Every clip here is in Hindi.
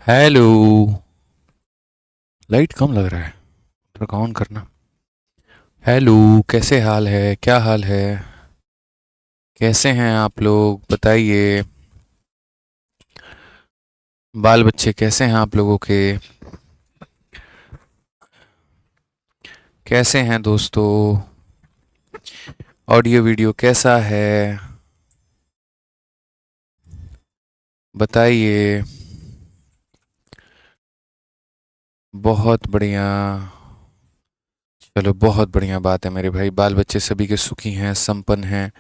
हेलो। लाइट कम लग रहा है, थोड़ा ऑन करना। हेलो, कैसे हाल है, क्या हाल है? कैसे हैं आप लोग, बताइए। बाल बच्चे कैसे हैं आप लोगों के? कैसे हैं दोस्तों? ऑडियो वीडियो कैसा है, बताइए। बहुत बढ़िया। चलो, बहुत बढ़िया बात है मेरे भाई। बाल बच्चे सभी के सुखी हैं, संपन्न हैं,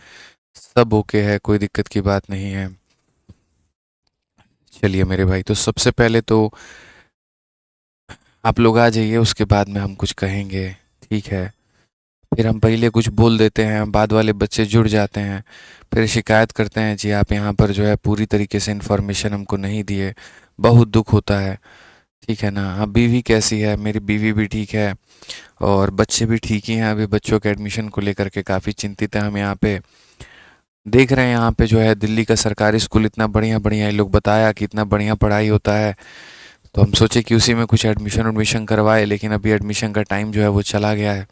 सब ओके है, कोई दिक्कत की बात नहीं है। चलिए मेरे भाई, तो सबसे पहले तो आप लोग आ जाइए, उसके बाद में हम कुछ कहेंगे, ठीक है? फिर हम पहले कुछ बोल देते हैं, बाद वाले बच्चे जुड़ जाते हैं, फिर शिकायत करते हैं जी आप यहाँ पर जो है पूरी तरीके से इन्फॉर्मेशन हमको नहीं दिए। बहुत दुख होता है, ठीक है ना? अब बीवी कैसी है? मेरी बीवी भी ठीक है और बच्चे भी ठीक ही हैं। अभी बच्चों के एडमिशन को लेकर के काफ़ी चिंतित हैं हम यहाँ पे। देख रहे हैं यहाँ पे जो है दिल्ली का सरकारी स्कूल इतना बढ़िया बढ़िया, ये लोग बताया कि इतना बढ़िया पढ़ाई होता है, तो हम सोचे कि उसी में कुछ एडमिशन उडमिशन करवाए, लेकिन अभी एडमिशन का टाइम जो है वो चला गया है।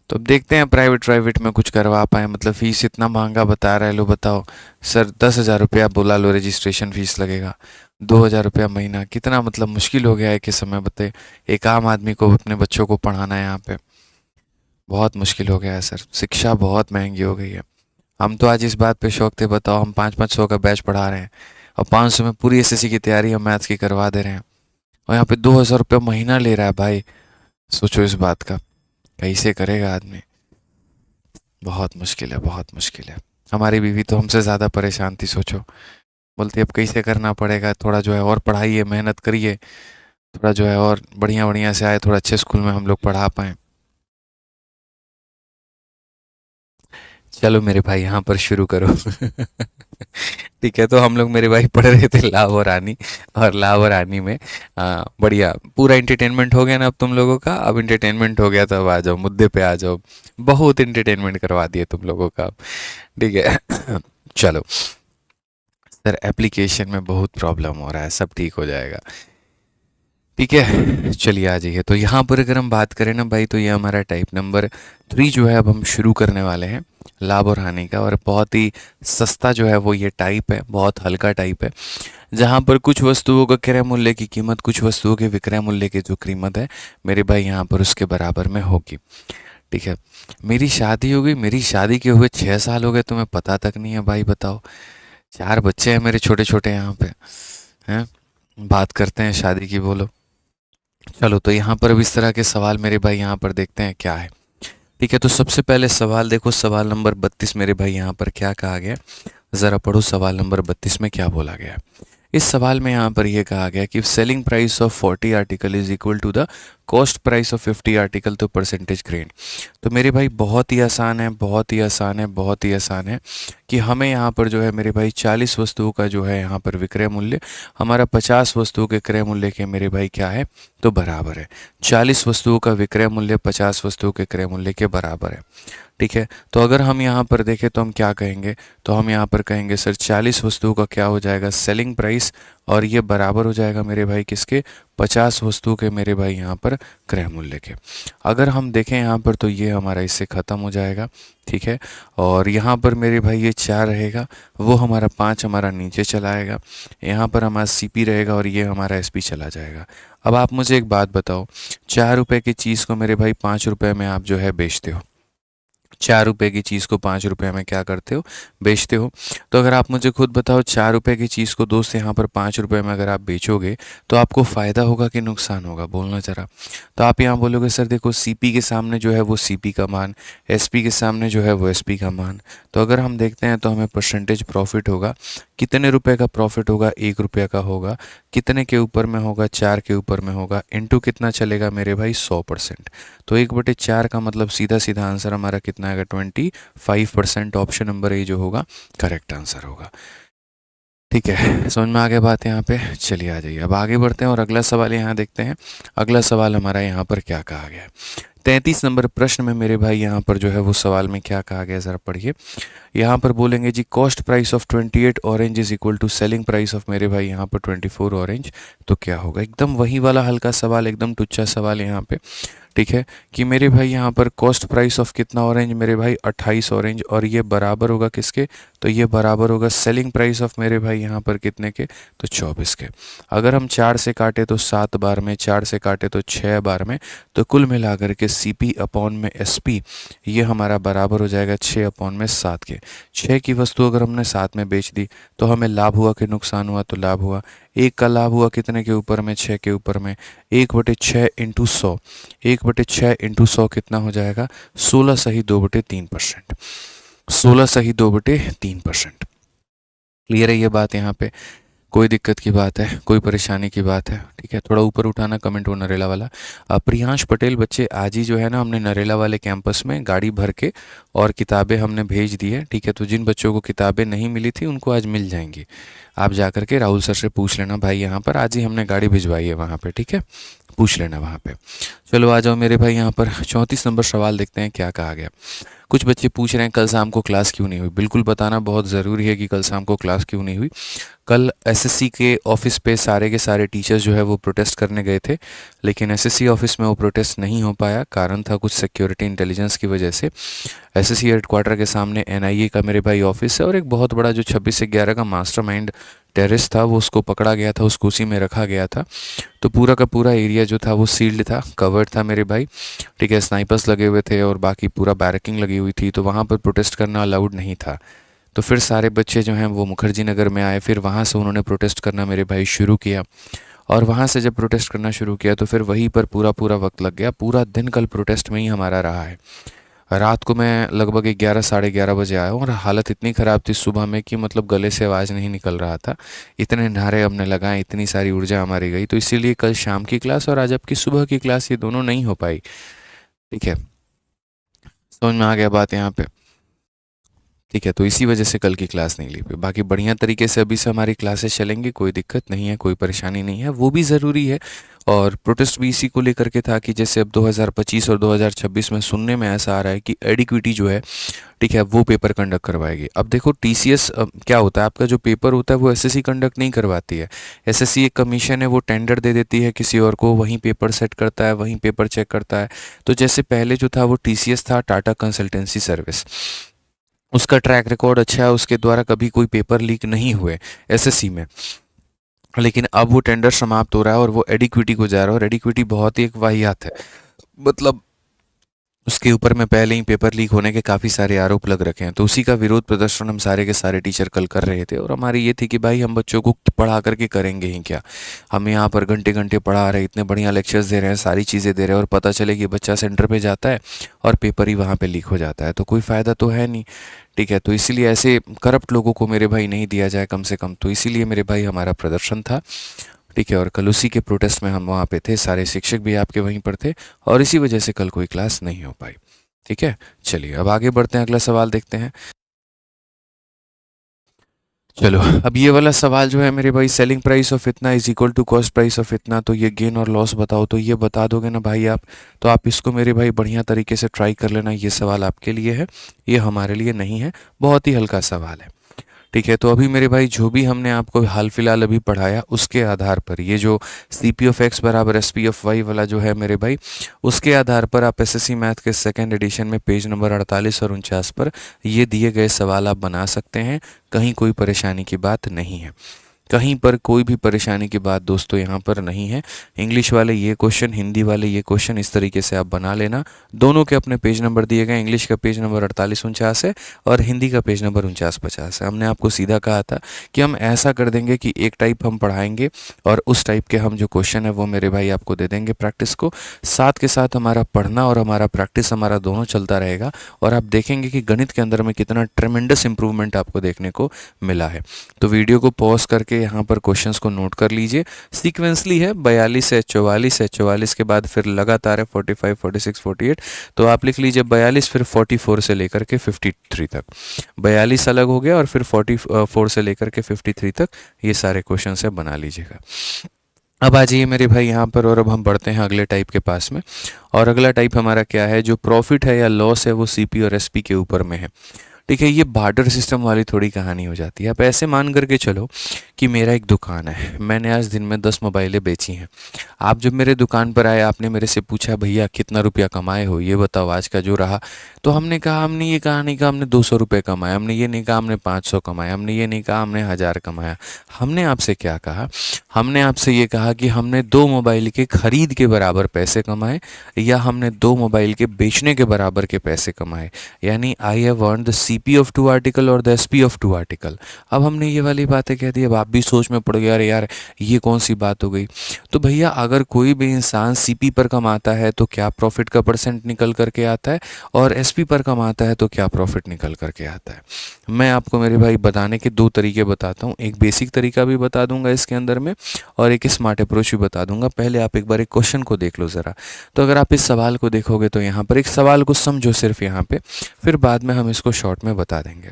तो अब देखते हैं प्राइवेट प्राइवेट में कुछ करवा पाए। मतलब फीस इतना महंगा बता रहे हैं, लो बताओ। सर 10,000 रुपया बोला, लो रजिस्ट्रेशन फीस लगेगा, 2,000 रुपया महीना, कितना मतलब मुश्किल हो गया है कि समय बताए। एक आम आदमी को अपने बच्चों को पढ़ाना है यहाँ पे, बहुत मुश्किल हो गया है सर। शिक्षा बहुत महंगी हो गई है। हम तो आज इस बात पे शौक थे, बताओ, हम 500-500 का बैच पढ़ा रहे हैं और 500 में पूरी एसएससी की तैयारी हम मैथ्स की करवा दे रहे हैं, और यहाँ पे 2,000 रुपया महीना ले रहा है भाई। सोचो इस बात का, कैसे करेगा आदमी? बहुत मुश्किल है, बहुत मुश्किल है। हमारी बीवी तो हमसे ज़्यादा परेशान थी, सोचो। बोलती अब कैसे करना पड़ेगा, थोड़ा जो है और पढ़ाइए, मेहनत करिए, थोड़ा जो है और बढ़िया बढ़िया से आए, थोड़ा अच्छे स्कूल में हम लोग पढ़ा पाएँ। चलो मेरे भाई, यहाँ पर शुरू करो। ठीक है, तो हम लोग मेरे भाई पढ़ रहे थे लाभ और हानि, और लाभ और हानि में बढ़िया पूरा इंटरटेनमेंट हो गया ना अब तुम लोगों का। अब इंटरटेनमेंट हो गया तो अब आ जाओ, मुद्दे पे आ जाओ। बहुत इंटरटेनमेंट करवा दिए तुम लोगों का, ठीक है? चलो सर, एप्लीकेशन में बहुत प्रॉब्लम हो रहा है, सब ठीक हो जाएगा, ठीक है? चलिए आ जाइए। तो यहाँ पर अगर हम बात करें ना भाई, तो ये हमारा टाइप नंबर 3 जो है अब हम शुरू करने वाले हैं, लाभ और हानि का। और बहुत ही सस्ता जो है वो ये टाइप है, बहुत हल्का टाइप है, जहाँ पर कुछ वस्तुओं का क्रय मूल्य की कीमत, कुछ वस्तुओं के विक्रय मूल्य की जो कीमत है मेरे भाई यहाँ पर उसके बराबर में होगी, ठीक है? मेरी शादी हो गई, मेरी शादी के हुए 6 साल हो गए, तुम्हें पता तक नहीं है भाई, बताओ। 4 बच्चे हैं मेरे छोटे छोटे यहाँ पे, हैं? बात करते हैं शादी की, बोलो। चलो, तो यहाँ पर अब इस तरह के सवाल मेरे भाई यहाँ पर देखते हैं क्या है, ठीक है? तो सबसे पहले सवाल देखो, सवाल नंबर 32 मेरे भाई यहाँ पर क्या कहा गया, ज़रा पढ़ो सवाल नंबर 32 में क्या बोला गया है। इस सवाल में यहाँ पर यह कहा गया कि selling price of 40 article is equal to the cost price of 50 article, तो परसेंटेज ग्रेड। तो मेरे भाई बहुत ही आसान है, बहुत ही आसान है, बहुत ही आसान है कि हमें यहाँ पर जो है मेरे भाई 40 वस्तुओं का जो है यहाँ पर विक्रय मूल्य हमारा 50 वस्तुओं के क्रय मूल्य के मेरे भाई क्या है, तो बराबर है। 40 वस्तुओं का विक्रय मूल्य 50 वस्तुओं के क्रय मूल्य के बराबर है, ठीक है? तो अगर हम यहाँ पर देखें तो हम क्या कहेंगे, तो हम यहाँ पर कहेंगे सर 40 वस्तुओं का क्या हो जाएगा, सेलिंग प्राइस, और ये बराबर हो जाएगा मेरे भाई किसके, 50 वस्तुओं के मेरे भाई यहाँ पर क्रय मूल्य के। अगर हम देखें यहाँ पर तो ये हमारा इससे ख़त्म हो जाएगा, ठीक है? और यहाँ पर मेरे भाई ये 4 रहेगा, वो हमारा 5 हमारा नीचे चला आएगा, यहाँ पर हमारा सीपी रहेगा और ये हमारा एसपी चला जाएगा। अब आप मुझे एक बात बताओ, 4 रुपए की चीज़ को मेरे भाई 5 रुपए में आप जो है बेचते हो, 4 रुपए की चीज़ को 5 रुपए में क्या करते हो, बेचते हो। तो अगर आप मुझे खुद बताओ, 4 रुपए की चीज़ को दोस्त यहाँ पर 5 रुपए में अगर आप बेचोगे तो आपको फ़ायदा होगा कि नुकसान होगा, बोलना ज़रा। तो आप यहाँ बोलोगे सर देखो, सीपी के सामने जो है वो सीपी का मान, एसपी के सामने जो है वो एसपी का मान। तो अगर हम देखते हैं तो हमें परसेंटेज प्रॉफिट होगा, कितने रुपए का प्रॉफिट होगा, 1 रुपये का होगा, कितने के ऊपर में होगा, 4 के ऊपर में होगा, इनटू कितना चलेगा मेरे भाई, 100%। तो 1/4 का मतलब सीधा सीधा आंसर हमारा कितना आएगा, 25%। ऑप्शन नंबर ए जो होगा करेक्ट आंसर होगा, ठीक है? समझ में आ गया बात यहाँ पे? चलिए आ जाइए, अब आगे बढ़ते हैं और अगला सवाल यहाँ देखते हैं। अगला सवाल हमारा यहाँ पर क्या कहा गया है, 33 नंबर प्रश्न में मेरे भाई यहाँ पर जो है वो सवाल में क्या कहा गया ज़रा पढ़िए। यहाँ पर बोलेंगे जी cost price of 28 orange is equal to selling price of मेरे भाई यहाँ पर 24 ऑरेंज, तो क्या होगा। एकदम वही वाला हल्का सवाल, एकदम टुच्चा सवाल यहाँ पे, ठीक है, कि मेरे भाई यहाँ पर कॉस्ट प्राइस ऑफ कितना ऑरेंज मेरे भाई 28 ऑरेंज, और ये बराबर होगा किसके, तो ये बराबर होगा सेलिंग प्राइस ऑफ मेरे भाई यहाँ पर कितने के, तो 24 के। अगर हम 4 से काटे तो 7 बार में, 4 से काटे तो 6 बार में, तो कुल मिलाकर के CP अपॉन में SP ये हमारा बराबर हो जाएगा 6 अपॉन में 7 के। 6 की वस्तु अगर हमने 7 में बेच दी तो हमें लाभ हुआ कि नुकसान हुआ, तो लाभ हुआ। एक का लाभ हुआ कितने के ऊपर में, 6 के ऊपर में, 1/6 इंटू 100, 1/6 इंटू 100 कितना हो जाएगा, 16 सही 2/3%, 16 सही 2/3%। क्लियर है ये बात यहाँ पे, कोई दिक्कत की बात है, कोई परेशानी की बात है, ठीक है। थोड़ा ऊपर उठाना कमेंट हो नरेला वाला। प्रियांश पटेल बच्चे आज ही जो है ना हमने नरेला वाले कैंपस में गाड़ी भर के और किताबें हमने भेज दी है, ठीक है। तो जिन बच्चों को किताबें नहीं मिली थी उनको आज मिल जाएंगी, आप जा कर के राहुल सर से पूछ लेना भाई, यहाँ पर आज ही हमने गाड़ी भिजवाई है वहाँ पर, ठीक है, पूछ लेना वहाँ पे। चलो आ जाओ मेरे भाई, यहाँ पर 34 नंबर सवाल देखते हैं क्या कहा गया। कुछ बच्चे पूछ रहे हैं कल शाम को क्लास क्यों नहीं हुई। बिल्कुल बताना बहुत ज़रूरी है कि कल शाम को क्लास क्यों नहीं हुई। कल SSC के ऑफिस पे सारे के सारे टीचर्स जो है वो प्रोटेस्ट करने गए थे, लेकिन SSC ऑफिस में वो प्रोटेस्ट नहीं हो पाया। कारण था कुछ सिक्योरिटी इंटेलिजेंस की वजह से। SSC हेडक्वार्टर के सामने NIA का मेरे भाई ऑफिस है, और एक बहुत बड़ा जो 26 से 11 का मास्टरमाइंड टेरेस था वो उसको पकड़ा गया था, उसको उसी में रखा गया था। तो पूरा का पूरा एरिया जो था वो सील्ड था, कवर्ड था मेरे भाई, ठीक है। स्नाइपर्स लगे हुए थे और बाकी पूरा बैरकिंग लगी हुई थी, तो वहाँ पर प्रोटेस्ट करना अलाउड नहीं था। तो फिर सारे बच्चे जो हैं वो मुखर्जी नगर में आए, फिर वहाँ से उन्होंने प्रोटेस्ट करना मेरे भाई शुरू किया, और वहाँ से जब प्रोटेस्ट करना शुरू किया तो फिर वहीं पर पूरा पूरा वक्त लग गया। पूरा दिन कल प्रोटेस्ट में ही हमारा रहा है। रात को मैं लगभग 11 साढ़े 11 बजे आया हूँ, और हालत इतनी ख़राब थी सुबह में कि मतलब गले से आवाज़ नहीं निकल रहा था। इतने नारे हमने लगाए, इतनी सारी ऊर्जा हमारी गई, तो इसीलिए कल शाम की क्लास और आज आपकी सुबह की क्लास ये दोनों नहीं हो पाई, ठीक है। समझ में आ गया बात यहाँ पे, ठीक है। तो इसी वजह से कल की क्लास नहीं ली। बाकी बढ़िया तरीके से अभी से हमारी क्लासेस चलेंगी, कोई दिक्कत नहीं है, कोई परेशानी नहीं है, वो भी ज़रूरी है। और प्रोटेस्ट भी इसी को लेकर के था कि जैसे अब 2025 और 2026 में सुनने में ऐसा आ रहा है कि एडिक्विटी जो है, ठीक है, वो पेपर कंडक्ट करवाएगी। अब देखो TCS क्या होता है, आपका जो पेपर होता है वो SSC कंडक्ट नहीं करवाती है। SSC एक कमीशन है, वो टेंडर दे देती है किसी और को, वहीं पेपर सेट करता है, वहीं पेपर चेक करता है। तो जैसे पहले जो था वो TCS था, टाटा कंसल्टेंसी सर्विस, उसका ट्रैक रिकॉर्ड अच्छा है, उसके द्वारा कभी कोई पेपर लीक नहीं हुए SSC में। लेकिन अब वो टेंडर समाप्त हो रहा है और वो एडिक्विटी को जा रहा है, और एडिक्विटी बहुत ही एक वाहियात है। मतलब उसके ऊपर में पहले ही पेपर लीक होने के काफ़ी सारे आरोप लग रखे हैं। तो उसी का विरोध प्रदर्शन हम सारे के सारे टीचर कल कर रहे थे, और हमारी ये थी कि भाई हम बच्चों को पढ़ा करके करेंगे ही क्या। हम यहाँ पर घंटे घंटे पढ़ा रहे, इतने बढ़िया लेक्चर्स दे रहे हैं, सारी चीज़ें दे रहे हैं, और पता चले कि बच्चा सेंटर पे जाता है और पेपर ही वहाँ पे लीक हो जाता है, तो कोई फ़ायदा तो है नहीं, ठीक है। तो इसीलिए ऐसे करप्ट लोगों को मेरे भाई नहीं दिया जाए कम से कम। तो इसीलिए मेरे भाई हमारा प्रदर्शन था, ठीक है। और कल उसी के प्रोटेस्ट में हम वहाँ पे थे, सारे शिक्षक भी आपके वहीं पर थे, और इसी वजह से कल कोई क्लास नहीं हो पाई, ठीक है। चलिए अब आगे बढ़ते हैं, अगला सवाल देखते हैं। चलो अब ये वाला सवाल जो है मेरे भाई, सेलिंग प्राइस ऑफ इतना is equal to cost price of इतना, तो ये गेन और लॉस बताओ। तो ये बता दोगे ना भाई आप, तो आप इसको मेरे भाई बढ़िया तरीके से ट्राई कर लेना। ये सवाल आपके लिए है, ये हमारे लिए नहीं है, बहुत ही हल्का सवाल है, ठीक है। तो अभी मेरे भाई जो भी हमने आपको हाल फिलहाल अभी पढ़ाया उसके आधार पर, ये जो CP ऑफ x बराबर SP ऑफ y वाला जो है मेरे भाई, उसके आधार पर आप SSC मैथ के सेकेंड एडिशन में पेज नंबर 48 और 49 पर ये दिए गए सवाल आप बना सकते हैं। कहीं कोई परेशानी की बात नहीं है, कहीं पर कोई भी परेशानी की बात दोस्तों यहाँ पर नहीं है। इंग्लिश वाले ये क्वेश्चन, हिंदी वाले ये क्वेश्चन, इस तरीके से आप बना लेना। दोनों के अपने पेज नंबर दिए गए, इंग्लिश का पेज नंबर 48-49 है और हिंदी का पेज नंबर 49-50 है। हमने आपको सीधा कहा था कि हम ऐसा कर देंगे कि एक टाइप हम पढ़ाएंगे और उस टाइप के हम जो क्वेश्चन है वो मेरे भाई आपको दे देंगे प्रैक्टिस को। साथ के साथ हमारा पढ़ना और हमारा प्रैक्टिस हमारा दोनों चलता रहेगा, और आप देखेंगे कि गणित के अंदर में कितना ट्रेमेंडस इंप्रूवमेंट आपको देखने को मिला है। तो वीडियो को पॉज करके यहाँ पर क्वेश्चंस को नोट कर लीजिए। सीक्वेंसली है, 42 है, 44 है, 44 के बाद फिर लगातार है 45, 46, 48। तो आप लिख लीजिए 42, फिर 44 से लेकर के 53 तक। 42 अलग हो गया और फिर 44 से लेकर के 53 तक ये सारे क्वेश्चन है, बना लीजिएगा। अब आ जाइए मेरे भाई यहाँ पर, और अब हम बढ़ते हैं अगले टाइप के पास में। और अगला टाइप हमारा क्या है, जो प्रॉफिट है या लॉस है वो सीपी और एसपी के ऊपर में है। ठीक है, ये बार्टर सिस्टम वाली थोड़ी कहानी हो जाती है। आप ऐसे मान करके चलो कि मेरा एक दुकान है, मैंने आज दिन में 10 मोबाइलें बेची हैं। आप जब मेरे दुकान पर आए, आपने मेरे से पूछा भैया कितना रुपया कमाए हो, ये बताओ आज का जो रहा। तो हमने कहा, हमने ये कहा नहीं कहा हमने 200 रुपये कमाए, हमने ये नहीं कहा हमने 500 कमाए, हमने ये नहीं कहा हमने 1000 कमाया। हमने आपसे क्या कहा, हमने आपसे ये कहा कि हमने 2 मोबाइल के खरीद के बराबर पैसे कमाए, या हमने 2 मोबाइल के बेचने के बराबर के पैसे कमाए। यानी I have earn the CP of 2 article और द एसपी ऑफ 2 आर्टिकल। अब हमने ये वाली बातें कह दी, अब आप भी सोच में पड़ गए, अरे यार ये कौन सी बात हो गई। तो भैया अगर कोई भी इंसान सीपी पर कमाता है तो क्या प्रॉफिट का परसेंट निकल करके आता है, और एसपी पर कमाता है तो क्या प्रॉफिट निकल करके आता है। मैं आपको मेरे भाई बताने के 2 तरीके बताता हूँ, एक बेसिक तरीका भी बता दूंगा इसके अंदर में, और एक स्मार्ट अप्रोच भी बता दूंगा। पहले आप एक बार एक क्वेश्चन को देख लो ज़रा। तो अगर आप इस सवाल को देखोगे तो यहाँ पर एक सवाल को समझो सिर्फ यहाँ पे, फिर बाद में हम इसको शॉर्ट में बता देंगे।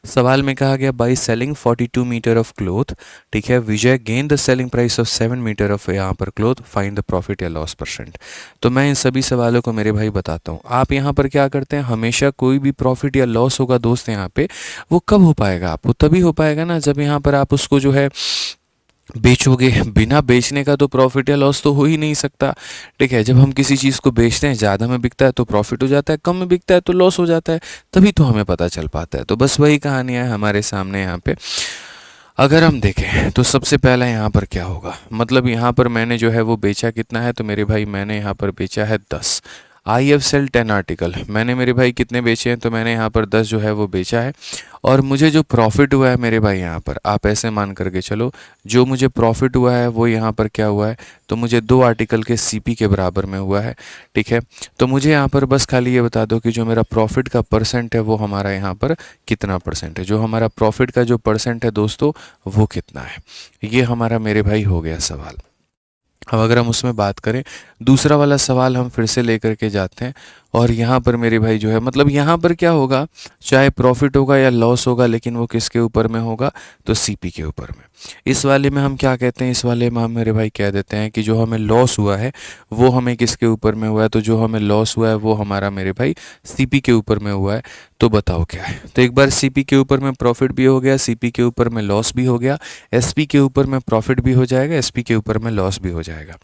सवाल में कहा गया, by selling 42 metre of cloth, ठीक है, Vijay gain the selling price of 7 meter of यहाँ पर क्लोथ, फाइंड द प्रॉफिट या लॉस परसेंट। तो मैं इन सभी सवालों को मेरे भाई बताता हूँ। आप यहाँ पर क्या करते हैं, हमेशा कोई भी प्रॉफिट या लॉस होगा दोस्त यहाँ पे, वो कब हो पाएगा, आपको तभी हो पाएगा ना जब यहाँ पर आप उसको जो है बेचोगे। बिना बेचने का तो प्रॉफिट या लॉस तो हो ही नहीं सकता। ठीक है, जब हम किसी चीज़ को बेचते हैं, ज़्यादा में बिकता है तो प्रॉफिट हो जाता है, कम में बिकता है तो लॉस हो जाता है, तभी तो हमें पता चल पाता है। तो बस वही कहानी है हमारे सामने यहाँ पे। अगर हम देखें तो सबसे पहला यहाँ पर क्या होगा, मतलब यहाँ पर मैंने जो है वो बेचा कितना है, तो मेरे भाई मैंने यहाँ पर बेचा है 10। आई हैव सेल 10 आर्टिकल, मैंने मेरे भाई कितने बेचे हैं, तो मैंने यहाँ पर 10 जो है वो बेचा है। और मुझे जो प्रॉफिट हुआ है मेरे भाई, यहाँ पर आप ऐसे मान करके चलो, जो मुझे प्रॉफिट हुआ है वो यहाँ पर क्या हुआ है, तो मुझे 2 आर्टिकल के सीपी के बराबर में हुआ है। ठीक है, तो मुझे यहाँ पर बस खाली ये बता दो कि जो मेरा प्रॉफिट का परसेंट है वो हमारा यहाँ पर कितना परसेंट है। जो हमारा प्रॉफिट का जो परसेंट है दोस्तों, वो कितना है। ये हमारा मेरे भाई हो गया सवाल। अब अगर हम उसमें बात करें, दूसरा वाला सवाल हम फिर से लेकर के जाते हैं, और यहाँ पर मेरे भाई जो है, मतलब यहाँ पर क्या होगा, चाहे प्रॉफिट होगा या लॉस होगा, लेकिन वो किसके ऊपर में होगा, तो सीपी के ऊपर में। इस वाले में हम क्या कहते हैं, इस वाले में हम मेरे भाई कह देते हैं कि जो हमें लॉस हुआ है वो हमें किसके ऊपर में हुआ है, तो जो हमें लॉस हुआ है वो हमारा मेरे भाई सीपी के ऊपर में हुआ है। तो बताओ क्या है। तो एक बार सीपी के ऊपर में प्रॉफिट भी हो गया, सीपी के ऊपर में लॉस भी हो गया, एसपी के ऊपर में प्रॉफिट भी हो जाएगा, एसपी के ऊपर में लॉस भी हो जाएगा।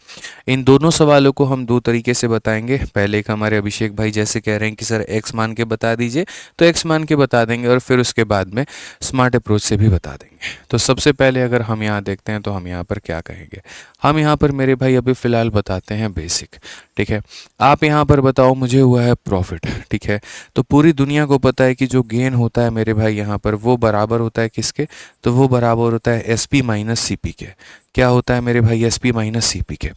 इन दोनों सवालों को हम 2 तरीके से बताएंगे। पहले एक हमारे अभिषेक भाई जैसे कह रहे हैं कि सर एक्स मान के बता दीजिए, तो एक्स मान के बता देंगे, और फिर उसके बाद में स्मार्ट अप्रोच से भी बता देंगे। तो सबसे पहले अगर हम यहाँ देखते हैं तो हम यहाँ पर क्या कहेंगे, हम यहाँ पर मेरे भाई अभी फ़िलहाल बताते हैं बेसिक। ठीक है, आप यहाँ पर बताओ, मुझे हुआ है प्रॉफिट। ठीक है, तो पूरी दुनिया को पता है कि जो गेन होता है मेरे भाई यहाँ पर, वो बराबर होता है किसके, तो वो बराबर होता है एसपी माइनस सीपी के। क्या होता है मेरे भाई, एसपी माइनस सीपी के।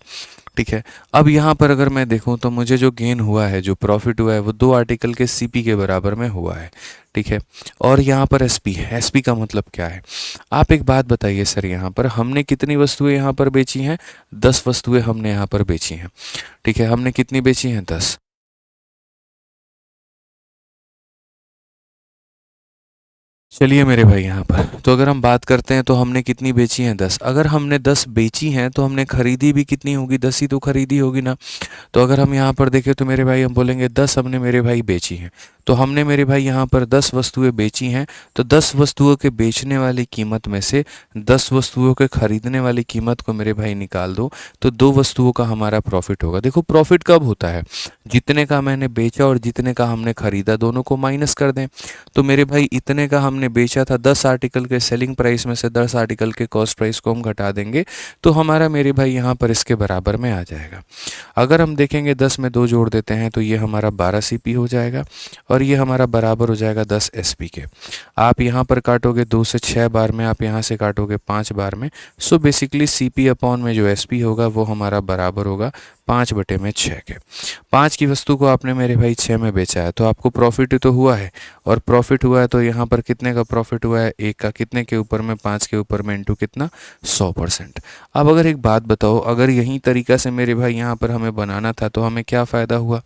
ठीक है, अब यहाँ पर अगर मैं देखूँ तो मुझे जो गेन हुआ है, जो प्रॉफिट हुआ है, वो 2 आर्टिकल के सीपी के बराबर में हुआ है। ठीक है, और यहाँ पर एसपी है, एसपी का मतलब क्या है। आप एक बात बताइए सर, यहाँ पर हमने कितनी वस्तुएं यहाँ पर बेची हैं, 10 वस्तुएं हमने यहाँ पर बेची हैं। ठीक है, हमने कितनी बेची हैं, 10। चलिए मेरे भाई यहाँ पर, तो अगर हम बात करते हैं तो हमने कितनी बेची हैं, 10। अगर हमने 10 बेची हैं तो हमने खरीदी भी कितनी होगी, 10 ही तो खरीदी होगी ना। तो अगर हम यहाँ पर देखें तो मेरे भाई हम बोलेंगे 10 हमने मेरे भाई बेची हैं। तो हमने मेरे भाई यहाँ पर 10 वस्तुएं बेची हैं, तो 10 वस्तुओं के बेचने वाली कीमत में से 10 वस्तुओं के खरीदने वाली कीमत को मेरे भाई निकाल दो, तो 2 वस्तुओं का हमारा प्रॉफिट होगा। देखो प्रॉफिट कब होता है, जितने का मैंने बेचा और जितने का हमने खरीदा, दोनों को माइनस कर दें। तो मेरे भाई इतने का हमने बेचा था, 10 आर्टिकल के सेलिंग प्राइस में से 10 आर्टिकल के कॉस्ट प्राइस को हम घटा देंगे, तो हमारा मेरे भाई यहाँ पर इसके बराबर में आ जाएगा। अगर हम देखेंगे 10 में 2 जोड़ देते हैं तो ये हमारा 12 सीपी हो जाएगा, और ये हमारा बराबर हो जाएगा 10 एसपी के। आप यहाँ पर काटोगे 2 से 6 बार में, आप यहाँ से काटोगे 5 बार में। सो बेसिकली सीपी अपॉन में जो एसपी होगा वो हमारा बराबर होगा 5/6 के। 5 की वस्तु को आपने मेरे भाई 6 में बेचा है, तो आपको प्रॉफिट तो हुआ है, और प्रॉफिट हुआ है तो यहाँ पर कितने का प्रॉफिट हुआ है, 1 का, कितने के ऊपर में, 5 के ऊपर में, इंटू कितना, 100%। अब अगर एक बात बताओ, अगर यही तरीका से मेरे भाई यहाँ पर हमें बनाना था तो हमें क्या फ़ायदा हुआ।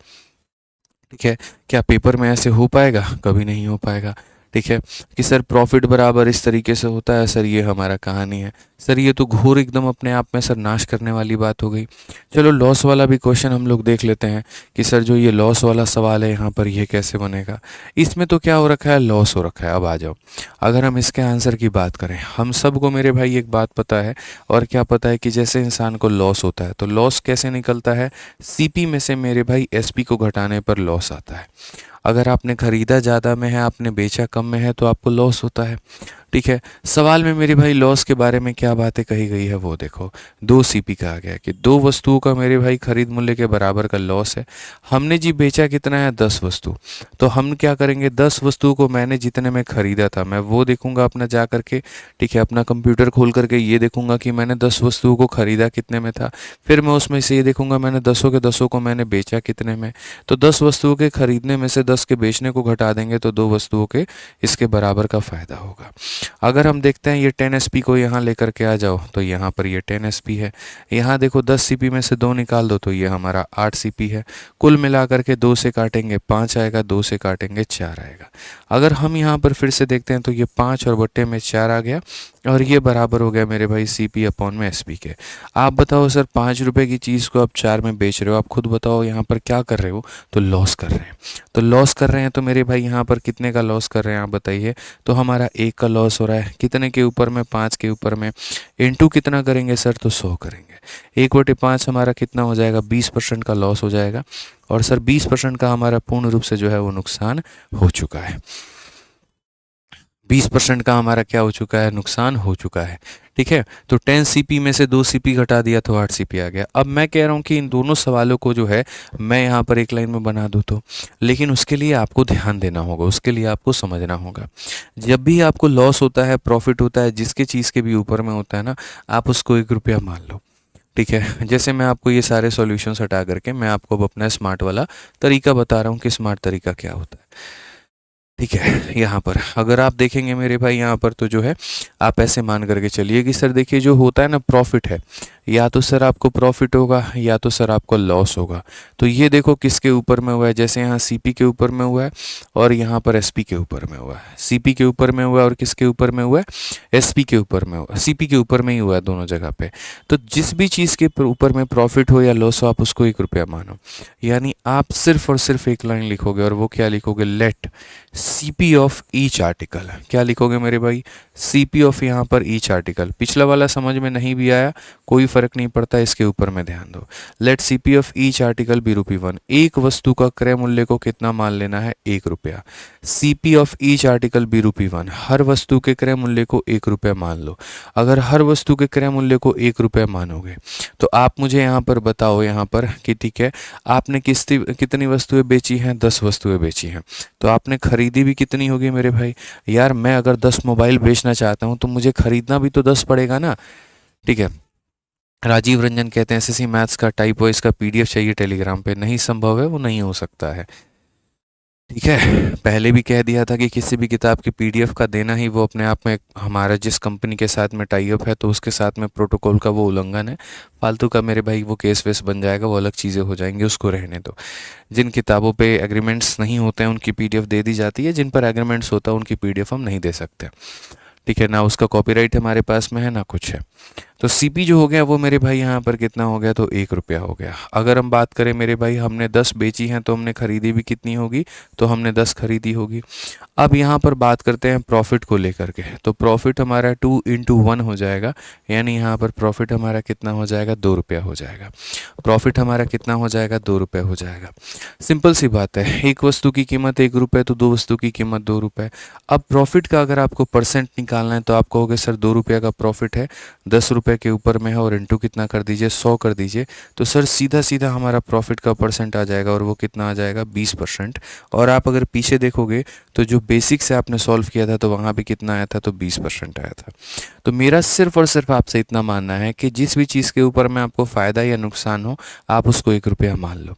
ठीक है, क्या पेपर में ऐसे हो पाएगा, कभी नहीं हो पाएगा। ठीक है, कि सर प्रॉफिट बराबर इस तरीके से होता है, सर ये हमारा कहानी है। सर ये तो घोर एकदम अपने आप में सर नाश करने वाली बात हो गई। चलो लॉस वाला भी क्वेश्चन हम लोग देख लेते हैं कि सर जो ये लॉस वाला सवाल है यहाँ पर ये कैसे बनेगा। इसमें तो क्या हो रखा है, लॉस हो रखा है। अब आ जाओ, अगर हम इसके आंसर की बात करें, हम सबको मेरे भाई एक बात पता है, और क्या पता है कि जैसे इंसान को लॉस होता है तो लॉस कैसे निकलता है, सीपी में से मेरे भाई एसपी को घटाने पर लॉस आता है। अगर आपने खरीदा ज़्यादा में है, आपने बेचा कम में है, तो आपको लॉस होता है। ठीक है, सवाल में मेरे भाई लॉस के बारे में क्या बातें कही गई है वो देखो। 2 सीपी कहा गया कि 2 वस्तुओं का मेरे भाई खरीद मूल्य के बराबर का लॉस है। हमने जी बेचा कितना है, 10 वस्तु। तो हम क्या करेंगे, 10 वस्तुओं को मैंने जितने में खरीदा था मैं वो देखूंगा अपना जा करके। ठीक है, अपना कंप्यूटर खोल करके ये देखूंगा कि मैंने 10 वस्तुओं को खरीदा कितने में था। फिर मैं उसमें से ये देखूंगा मैंने 10 के 10 को मैंने बेचा कितने में। तो 10 वस्तुओं के खरीदने में से 10 के बेचने को घटा देंगे तो 2 वस्तुओं के इसके बराबर का फायदा होगा। अगर हम देखते हैं ये 10 SP को यहाँ लेकर के आ जाओ, तो यहाँ पर ये 10 SP है। यहाँ देखो 10 CP में से 2 निकाल दो तो ये हमारा 8 CP है। कुल मिला करके 2 से काटेंगे 5 आएगा, 2 से काटेंगे 4 आएगा। अगर हम यहाँ पर फिर से देखते हैं तो ये 5 और बट्टे में 4 आ गया, और ये बराबर हो गया मेरे भाई CP अपॉन में SP के। आप बताओ सर 5 रुपए की चीज़ को आप 4 में बेच रहे हो, आप खुद बताओ यहाँ पर क्या कर रहे हो, तो लॉस कर रहे हैं। तो लॉस कर रहे हैं तो मेरे भाई यहाँ पर कितने का लॉस कर रहे हैं आप बताइए। तो हमारा 1 का लॉस हो रहा है, कितने के ऊपर में, 5 के ऊपर में। इनटू कितना करेंगे सर, तो 100 करेंगे। 1/5 हमारा कितना हो जाएगा, 20% का लॉस हो जाएगा। और सर 20% का हमारा पूर्ण रूप से जो है वो नुकसान हो चुका है। 20% का हमारा क्या हो चुका है, नुकसान हो चुका है। ठीक है, तो 10 CP में से 2 CP घटा दिया तो 8 CP आ गया। अब मैं कह रहा हूँ कि इन दोनों सवालों को जो है मैं यहाँ पर एक लाइन में बना दूँ तो, लेकिन उसके लिए आपको ध्यान देना होगा, उसके लिए आपको समझना होगा। जब भी आपको लॉस होता है, प्रॉफिट होता है, जिसके चीज़ के भी ऊपर में होता है ना, आप उसको 1 रुपया मान लो। ठीक है, जैसे मैं आपको ये सारे सॉल्यूशंस हटा करके मैं आपको अब अपना स्मार्ट वाला तरीका बता रहा हूँ कि स्मार्ट तरीका क्या होता है। ठीक है, यहाँ पर अगर आप देखेंगे मेरे भाई यहाँ पर तो जो है आप ऐसे मान करके चलिए कि सर देखिए जो होता है ना प्रॉफिट है, या तो सर आपको प्रॉफिट होगा या तो सर आपको लॉस होगा। तो ये देखो किसके ऊपर में हुआ है, जैसे यहाँ CP के ऊपर में हुआ है और यहाँ पर SP के ऊपर में हुआ है। CP के ऊपर में हुआ है और किसके ऊपर में हुआ है, SP के ऊपर में हुआ, CP के ऊपर में ही हुआ है दोनों जगह पे। तो जिस भी चीज़ के ऊपर में प्रॉफिट हो या लॉस हो आप उसको 1 रुपया मानो। यानी आप सिर्फ और सिर्फ एक लाइन लिखोगे, और वो क्या लिखोगे, let CP of each article. क्या लिखोगे मेरे भाई, CP ऑफ यहाँ पर ईच आर्टिकल। पिछला वाला समझ में नहीं भी आया कोई फर्क नहीं पड़ता, इसके ऊपर में ध्यान दो। Let CP of each article be ₹1। एक वस्तु का क्रय मूल्य को कितना मान लेना है, 1 रुपया। CP of each article be ₹1, हर वस्तु के क्रय मूल्य को 1 रुपया मान लो। अगर हर वस्तु के क्रय मूल्य को 1 रुपया मानोगे तो आप मुझे यहाँ पर बताओ यहाँ पर कि ठीक है आपने कितनी वस्तुएं बेची हैं, 10 वस्तुएं बेची हैं। तो आपने खरीदी भी कितनी होगी मेरे भाई, यार मैं अगर 10 मोबाइल बेचना चाहता हूँ तो मुझे खरीदना भी तो 10 पड़ेगा ना। ठीक है, राजीव रंजन कहते हैं SSC मैथ्स का टाइपो इसका PDF चाहिए टेलीग्राम पे, नहीं संभव है, वो नहीं हो सकता है। ठीक है, पहले भी कह दिया था कि किसी भी किताब की PDF का देना ही वो अपने आप में हमारा जिस कंपनी के साथ में टाई अप है तो उसके साथ में प्रोटोकॉल का वो उल्लंघन है। फालतू का मेरे भाई वो केस वेस बन जाएगा, वो अलग चीज़ें हो जाएंगी, उसको रहने दो। जिन किताबों पे एग्रीमेंट्स नहीं होते हैं उनकी PDF दे दी जाती है, जिन पर एग्रीमेंट्स होता है उनकी PDF हम नहीं दे सकते। ठीक है ना, उसका कॉपीराइट हमारे पास में है ना कुछ है। तो CP जो हो गया वो मेरे भाई यहाँ पर कितना हो गया, तो 1 रुपया हो गया। अगर हम बात करें मेरे भाई हमने 10 बेची हैं तो हमने खरीदी भी कितनी होगी, तो हमने 10 खरीदी होगी। अब यहाँ पर बात करते हैं प्रॉफिट को लेकर के, तो प्रॉफिट हमारा 2 × 1 हो जाएगा, यानी यहाँ पर प्रॉफिट हमारा कितना हो जाएगा, 2 रुपया हो जाएगा। प्रॉफिट हमारा कितना हो जाएगा, 2 रुपये हो जाएगा। सिंपल सी बात है, एक वस्तु की कीमत 1 रुपये तो 2 वस्तु की कीमत 2 रुपये। अब प्रॉफिट का अगर आपको परसेंट निकालना है तो आप कहोगे सर 2 रुपये का प्रॉफिट है, 10 रुपये के ऊपर में है और इनटू कितना कर दीजिए, 100 कर दीजिए। तो सर सीधा सीधा हमारा प्रॉफिट का परसेंट आ जाएगा, और वो कितना आ जाएगा, 20%। और आप अगर पीछे देखोगे तो जो बेसिक से आपने सॉल्व किया था तो वहाँ भी कितना आया था, तो 20% आया था। तो मेरा सिर्फ और सिर्फ आपसे इतना मानना है कि जिस भी चीज़ के ऊपर में आपको फ़ायदा या नुकसान हो आप उसको 1 रुपया मान लो।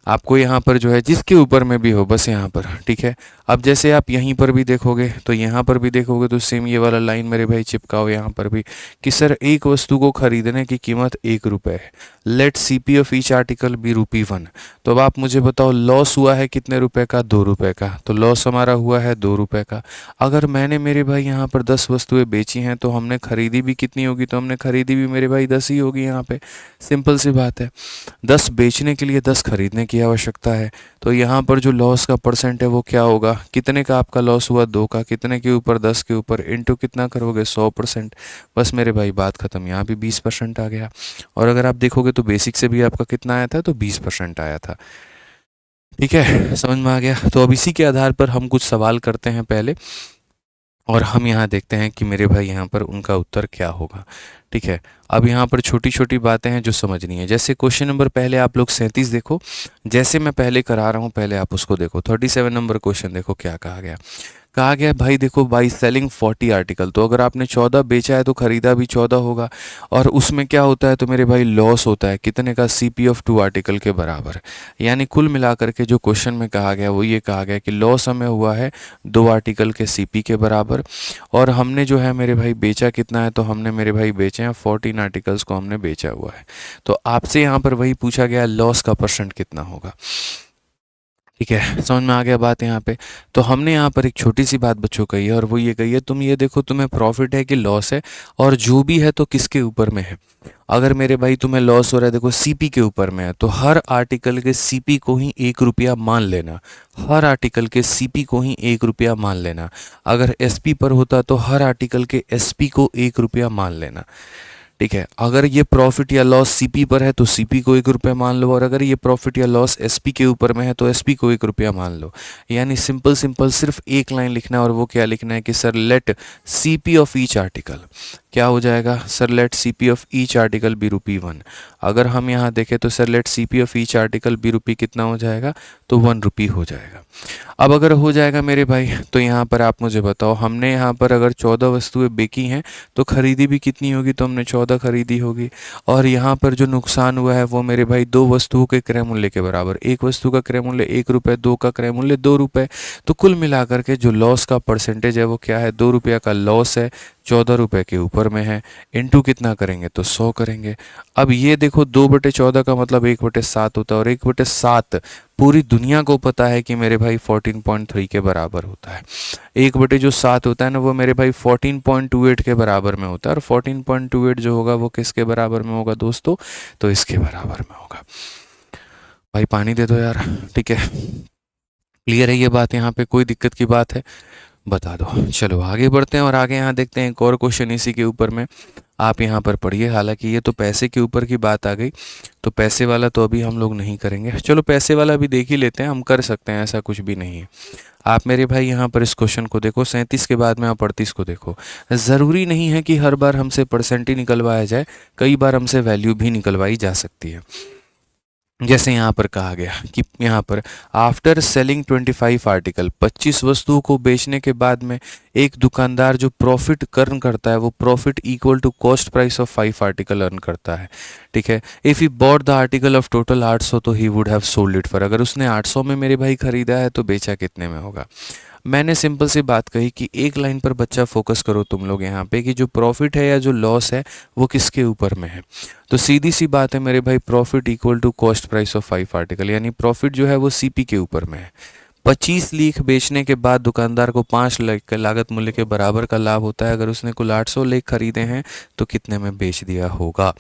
आपको यहाँ पर जो है जिसके ऊपर में भी हो बस यहाँ पर, ठीक है। अब जैसे आप यहीं पर भी देखोगे तो यहाँ पर भी देखोगे तो सेम ये वाला लाइन मेरे भाई चिपकाओ यहाँ पर भी कि सर एक वस्तु को खरीदने की कीमत 1 रुपये है। Let CP of each article be ₹1। तो अब आप मुझे बताओ लॉस हुआ है कितने रुपए का? 2 रुपये का। तो लॉस हमारा हुआ है 2 रुपये का। अगर मैंने मेरे भाई यहाँ पर 10 वस्तुएं बेची हैं तो हमने खरीदी भी कितनी होगी? तो हमने खरीदी भी मेरे भाई 10 ही होगी यहाँ पे। सिंपल सी बात है, 10 बेचने के लिए 10 खरीदने की आवश्यकता है। तो यहाँ पर जो लॉस का परसेंट है वो क्या होगा? कितने का आपका लॉस हुआ? 2 का। कितने के ऊपर? 10 के ऊपर। इनटू कितना करोगे? 100%। बस मेरे भाई बात खत्म। यहाँ भी 20% आ गया। और अगर आप देखोगे तो बेसिक से भी आपका कितना आया था? तो 20% आया था। ठीक है, समझ में आ गया। तो अब इसी के आधार पर हम कुछ सवाल करते हैं पहले, और हम यहाँ देखते हैं कि मेरे भाई यहाँ पर उनका उत्तर क्या होगा। ठीक है, अब यहाँ पर छोटी छोटी बातें हैं जो समझनी है। जैसे क्वेश्चन नंबर पहले आप लोग 37 देखो, जैसे मैं पहले करा रहा हूँ पहले आप उसको देखो। 37 नंबर क्वेश्चन देखो क्या कहा गया। कहा गया भाई देखो, बाई सेलिंग 40 आर्टिकल, तो अगर आपने 14 बेचा है तो खरीदा भी 14 होगा। और उसमें क्या होता है? तो मेरे भाई लॉस होता है कितने का? सीपी ऑफ 2 आर्टिकल के बराबर। यानी कुल मिलाकर के जो क्वेश्चन में कहा गया वो ये कहा गया कि लॉस हमें हुआ है 2 आर्टिकल के सीपी के बराबर। और हमने जो है मेरे भाई बेचा कितना है? तो हमने मेरे भाई बेचे हैं 14 आर्टिकल्स को हमने बेचा हुआ है। तो आपसे यहाँ पर वही पूछा गया लॉस का परसेंट कितना होगा। ठीक है, समझ में आ गया बात यहाँ पे। तो हमने यहाँ पर एक छोटी सी बात बच्चों कही है, और वो ये कही है, तुम ये देखो तुम्हें प्रॉफिट है कि लॉस है, और जो भी है तो किसके ऊपर में है। अगर मेरे भाई तुम्हें लॉस हो रहा है देखो सीपी के ऊपर में है, तो हर आर्टिकल के सीपी को ही 1 रुपया मान लेना। हर आर्टिकल के सीपी को ही 1 रुपया मान लेना। अगर एसपी पर होता तो हर आर्टिकल के एसपी को 1 रुपया मान लेना। ठीक है, अगर ये प्रॉफिट या लॉस सीपी पर है तो सीपी को 1 रुपया मान लो, और अगर ये प्रॉफिट या लॉस एसपी के ऊपर में है तो एसपी को 1 रुपया मान लो। यानी सिंपल सिंपल सिर्फ एक लाइन लिखना है, और वो क्या लिखना है कि sir let CP of each article क्या हो जाएगा? Sir let CP of each article be ₹1। अगर हम यहाँ देखें तो sir let CP of each article be rupee कितना हो जाएगा? तो 1 रुपी हो जाएगा। अब अगर हो जाएगा मेरे भाई तो यहाँ पर आप मुझे बताओ, हमने यहाँ पर अगर 14 वस्तुएं बेची हैं तो खरीदी भी कितनी होगी? तो हमने 14 खरीदी होगी। और यहाँ पर जो नुकसान हुआ है वो मेरे भाई 2 वस्तुओं के क्रय मूल्य के बराबर। एक वस्तु का क्रय मूल्य 1 रुपये, 2 का क्रय मूल्य 2 रुपये। तो कुल मिलाकर के जो लॉस का परसेंटेज है वो क्या है? 2 रुपया का लॉस है, 14 रुपये के ऊपर में है। इनटू कितना करेंगे? तो 100 करेंगे। अब ये देखो 2/14 का मतलब 1/7 होता है, और 1/7 पूरी दुनिया को पता है कि मेरे भाई 14.3 के बराबर होता है। 1/7 होता है ना, वो मेरे भाई 14.28 के बराबर में होता है। और 14.28 जो होगा वो किसके बराबर में होगा दोस्तों? तो इसके बराबर में होगा। भाई पानी दे दो यार। ठीक है, क्लियर है ये बात? यहाँ पे कोई दिक्कत की बात है? बता दो। चलो आगे बढ़ते हैं, और आगे यहाँ देखते हैं एक और क्वेश्चन इसी के ऊपर में। आप यहाँ पर पढ़िए। हालांकि ये तो पैसे के ऊपर की बात आ गई, तो पैसे वाला तो अभी हम लोग नहीं करेंगे। चलो पैसे वाला भी देख ही लेते हैं, हम कर सकते हैं, ऐसा कुछ भी नहीं है। आप मेरे भाई यहाँ पर इस क्वेश्चन को देखो, 37 के बाद में आप 38 को देखो। ज़रूरी नहीं है कि हर बार हमसे परसेंट ही निकलवाया जाए, कई बार हमसे वैल्यू भी निकलवाई जा सकती है। जैसे यहाँ पर कहा गया कि यहाँ पर आफ्टर सेलिंग 25 आर्टिकल, 25 वस्तुओं को बेचने के बाद में एक दुकानदार जो प्रॉफिट अर्न करता है वो profit equal to cost price of 5 article earn करता है। ठीक है, if he bought the article of total 800 तो he would have sold it for, अगर उसने 800 में मेरे भाई खरीदा है तो बेचा कितने में होगा। मैंने सिंपल सी बात कही कि एक लाइन पर बच्चा फोकस करो तुम लोग यहाँ पे कि जो प्रॉफिट है या जो लॉस है वो किसके ऊपर में है। तो सीधी सी बात है मेरे भाई, profit equal to cost price of 5 article, यानी प्रॉफिट जो है वो सीपी के ऊपर में है। 25 लीख बेचने के बाद दुकानदार को 5 लाख के लागत मूल्य के बराबर का लाभ होता है। अगर उसने कुल 800 लीख खरीदे हैं तो कितने में बेच दिया होगा।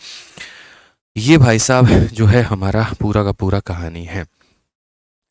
ये भाई साहब जो है हमारा पूरा का पूरा कहानी है।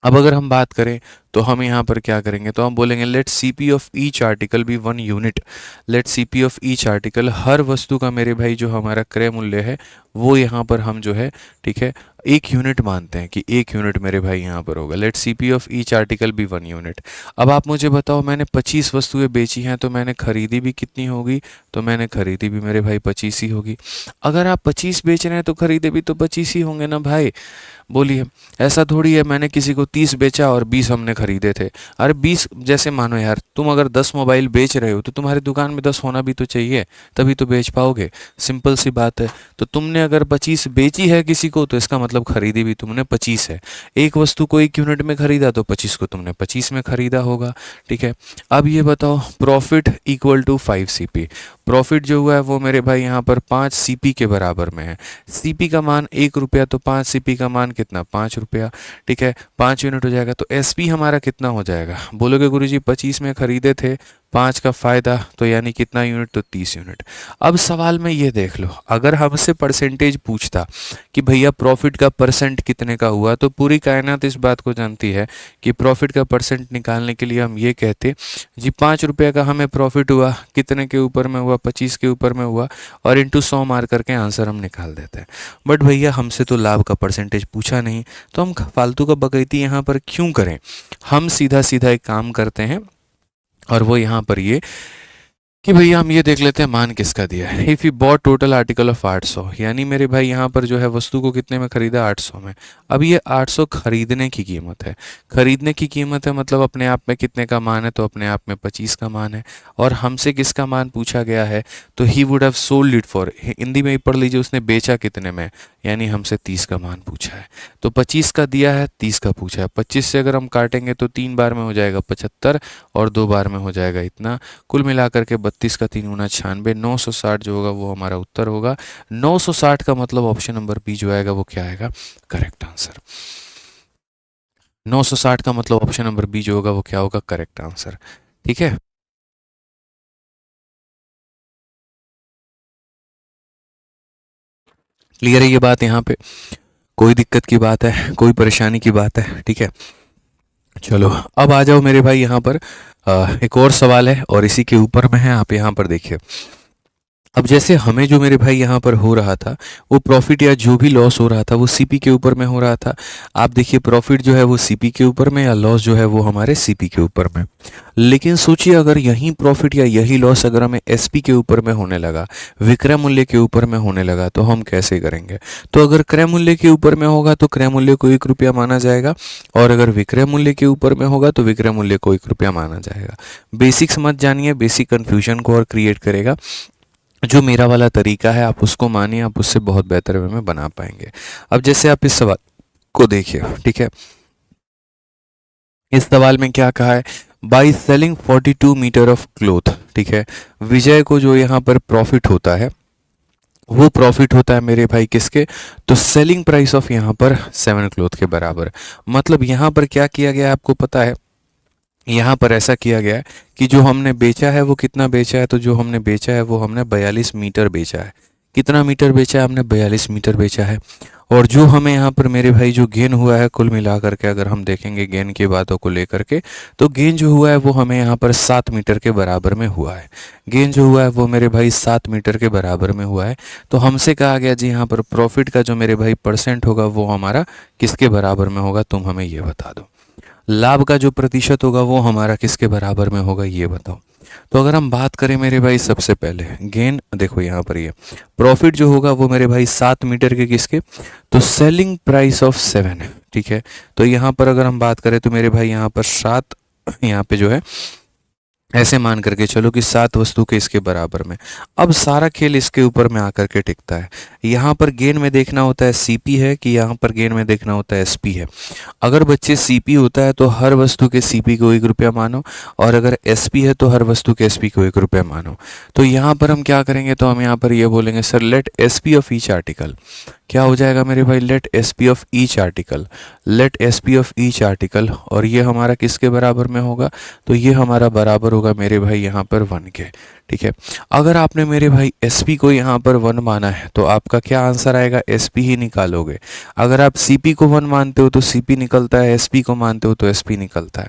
अब अगर हम बात करें तो हम यहाँ पर क्या करेंगे, तो हम बोलेंगे let CP of each article be 1 unit. Let CP of each article, हर वस्तु का मेरे भाई जो हमारा क्रय मूल्य है वो यहाँ पर हम जो है, ठीक है, 1 यूनिट मानते हैं कि 1 यूनिट मेरे भाई यहाँ पर होगा। Let CP of each article be 1 unit. अब आप मुझे बताओ, मैंने 25 वस्तुएं बेची हैं तो मैंने खरीदी भी कितनी होगी? तो मैंने खरीदी भी मेरे भाई 25 ही होगी। अगर आप 25 बेच रहे हैं तो खरीदे भी तो 25 ही होंगे ना भाई। बोलिए, ऐसा थोड़ी है मैंने किसी को 30 बेचा और 20 हमने खरीदे थे। अरे 20, जैसे मानो यार तुम अगर 10 मोबाइल बेच रहे हो तो तुम्हारी दुकान में 10 होना भी तो चाहिए, तभी तो बेच पाओगे। सिंपल सी बात है। तो तुमने अगर 25 बेची है किसी को तो इसका मतलब खरीदी भी तुमने 25 है। एक वस्तु को 1 यूनिट में खरीदा तो 25 को तुमने 25 में खरीदा होगा। ठीक है। अब ये बताओ, profit equal to 5 CP। Profit जो हुआ है वो मेरे भाई यहाँ पर 5 CP के बराबर में है। CP का मान 1 रुपया, तो 5 CP का मान कितना, 5 रुपया। ठीक है, 5 यूनिट हो जाएगा। तो SP हमारा कितना हो जाएगा, बोलोगे गुरुजी 25 में खरीदे थे, 5 का फायदा, तो यानी कितना यूनिट, तो 30 यूनिट। अब सवाल में ये देख लो, अगर हमसे परसेंटेज पूछता कि भैया प्रॉफिट का परसेंट कितने का हुआ, तो पूरी कायनात इस बात को जानती है कि प्रॉफिट का परसेंट निकालने के लिए हम ये कहते जी 5 रुपये का हमें प्रॉफिट हुआ, कितने के ऊपर में हुआ, 25 के ऊपर में हुआ, और इंटू 100 मार करके आंसर हम निकाल देते हैं। बट भैया हमसे तो लाभ का परसेंटेज पूछा नहीं, तो हम फालतू का बकैती यहाँ पर क्यों करें। हम सीधा सीधा एक काम करते हैं, और वो यहाँ पर ये कि भैया हम ये देख लेते हैं मान किसका दिया है। If you bought total article of 800, यानी मेरे भाई यहाँ पर जो है वस्तु को कितने में खरीदा, 800 में। अब ये 800 खरीदने की कीमत है। खरीदने की कीमत है मतलब अपने आप में कितने का मान है, तो अपने आप में 25 का मान है। और हमसे किसका मान पूछा गया है, तो he would have sold it for, Hindi में ही पढ़ लीजिए, उसने बेचा कितने में, यानी हमसे 30 का मान पूछा है। तो 25 का दिया है, 30 का पूछा है। 25 से अगर हम काटेंगे तो 3 बार में हो जाएगा 75, और 2 बार में हो जाएगा इतना। कुल मिलाकर के 32 का 3 गुना 96, 960 जो होगा वो हमारा उत्तर होगा। 960 का मतलब ऑप्शन नंबर बी जो आएगा वो क्या आएगा, करेक्ट आंसर। 960 का मतलब ऑप्शन नंबर बी जो होगा वो क्या होगा, करेक्ट आंसर। ठीक है। क्लियर है ये बात, यहाँ पे कोई दिक्कत की बात है, कोई परेशानी की बात है। ठीक है, चलो अब आ जाओ मेरे भाई यहाँ पर एक और सवाल है, और इसी के ऊपर में है। आप यहाँ पर देखिए, अब जैसे हमें जो मेरे भाई यहाँ पर हो रहा था, वो प्रॉफिट या जो भी लॉस हो रहा था वो सीपी के ऊपर में हो रहा था। आप देखिए प्रॉफिट जो है वो सीपी के ऊपर में, या लॉस जो है वो हमारे सीपी के ऊपर में। लेकिन सोचिए अगर यही प्रॉफिट या यही लॉस अगर हमें एसपी के ऊपर में होने लगा, विक्रय मूल्य के ऊपर में होने लगा, तो हम कैसे करेंगे। तो अगर क्रय मूल्य के ऊपर में होगा तो क्रय मूल्य को 1 रुपया माना जाएगा, और अगर विक्रय मूल्य के ऊपर में होगा तो विक्रय मूल्य को 1 रुपया माना जाएगा। बेसिक्स मत जानिए, बेसिक कन्फ्यूजन को और क्रिएट करेगा। जो मेरा वाला तरीका है आप उसको मानिए, आप उससे बहुत बेहतर वे में बना पाएंगे। अब जैसे आप इस सवाल को देखिए, ठीक है, इस सवाल में क्या कहा है, by selling 42 metre of cloth. ठीक है, विजय को जो यहाँ पर प्रॉफिट होता है वो प्रॉफिट होता है मेरे भाई किसके, तो सेलिंग प्राइस ऑफ यहाँ पर 7 क्लोथ के बराबर। मतलब यहाँ पर क्या किया गया है आपको पता है, यहाँ पर ऐसा किया गया है कि जो हमने बेचा है वो कितना बेचा है, तो जो हमने बेचा है वो हमने 42 मीटर बेचा है। कितना मीटर बेचा है हमने, 42 मीटर बेचा है। और जो हमें यहाँ पर मेरे भाई जो गेन हुआ है कुल मिलाकर के, अगर हम देखेंगे गेन की बातों को लेकर के, तो गेन जो हुआ है वो हमें यहाँ पर 7 मीटर के बराबर में हुआ है। गेन जो हुआ है वो मेरे भाई 7 मीटर के बराबर में हुआ है। तो हमसे कहा गया जी यहाँ पर प्रॉफिट का जो मेरे भाई परसेंट होगा वो हमारा किसके बराबर में होगा, तुम हमें ये बता दो। लाभ का जो प्रतिशत होगा वो हमारा किसके बराबर में होगा, ये बताओ। तो अगर हम बात करें मेरे भाई, सबसे पहले गेन देखो यहाँ पर ये प्रॉफिट जो होगा वो मेरे भाई 7 मीटर के किसके, तो सेलिंग प्राइस ऑफ 7 है। ठीक है, तो यहाँ पर अगर हम बात करें तो मेरे भाई यहाँ पर 7, यहाँ पे जो है ऐसे मान करके चलो कि 7 वस्तु के इसके बराबर में। अब सारा खेल इसके ऊपर में आकर के टिकता है। यहाँ पर गेन में देखना होता है सीपी है कि यहाँ पर गेन में देखना होता है एसपी है। अगर बच्चे सीपी होता है तो हर वस्तु के सीपी को 1 रुपया मानो, और अगर एसपी है तो हर वस्तु के एसपी को 1 रुपया मानो। तो यहाँ पर हम क्या करेंगे, तो हम यहाँ पर ये बोलेंगे sir let SP of each article, क्या हो जाएगा मेरे भाई, let SP of each article, let SP of each article, और ये हमारा किसके बराबर में होगा, तो ये हमारा बराबर होगा मेरे भाई यहाँ पर 1 के। ठीक है, अगर आपने मेरे भाई एसपी को यहाँ पर 1 माना है तो आपका क्या आंसर आएगा, एसपी ही निकालोगे। अगर आप सीपी को 1 मानते हो तो सीपी निकलता है, एसपी को मानते हो तो एसपी निकलता है।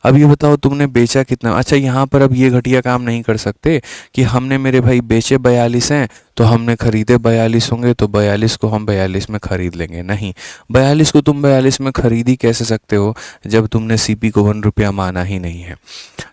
अब ये बताओ तुमने बेचा कितना। अच्छा यहाँ पर अब ये घटिया काम नहीं कर सकते कि हमने मेरे भाई बेचे 42 हैं तो हमने खरीदे 42 होंगे, तो 42 को हम 42 में खरीद लेंगे। नहीं, 42 को तुम 42 में खरीद ही कैसे सकते हो जब तुमने सीपी को 1 रुपया माना ही नहीं है।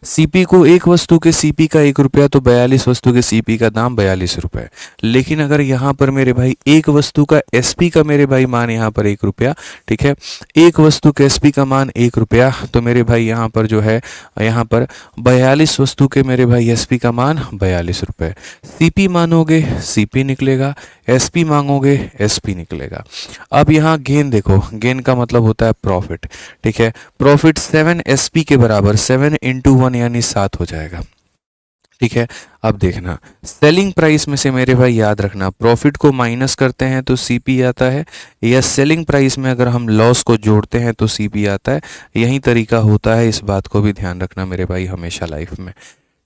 सीपी को एक वस्तु के सीपी का 1 रुपया तो 42 वस्तु के सीपी का दाम 42 रुपये। लेकिन अगर यहाँ पर मेरे भाई एक वस्तु का एसपी का मेरे भाई मान यहाँ पर 1 रुपया, ठीक है, एक वस्तु के एसपी का मान 1 रुपया, तो मेरे भाई यहाँ पर जो है यहाँ पर 42 वस्तु के मेरे भाई एसपी का मान 42 रुपये। सीपी मानोगे सीपी निकलेगा, एसपी मांगोगे एसपी निकलेगा। अब यहाँ गेन देखो, गेन का मतलब होता है प्रॉफिट, ठीक है। प्रॉफिट 7 एसपी के बराबर 7 इंटू 1 यानी 7 हो जाएगा, ठीक है। अब देखना सेलिंग प्राइस में से मेरे भाई याद रखना प्रॉफिट को माइनस करते हैं तो सीपी आता है, या सेलिंग प्राइस में अगर हम लॉस को जोड़ते हैं तो सीपी आता है। यही तरीका होता है, इस बात को भी ध्यान रखना मेरे भाई हमेशा लाइफ में,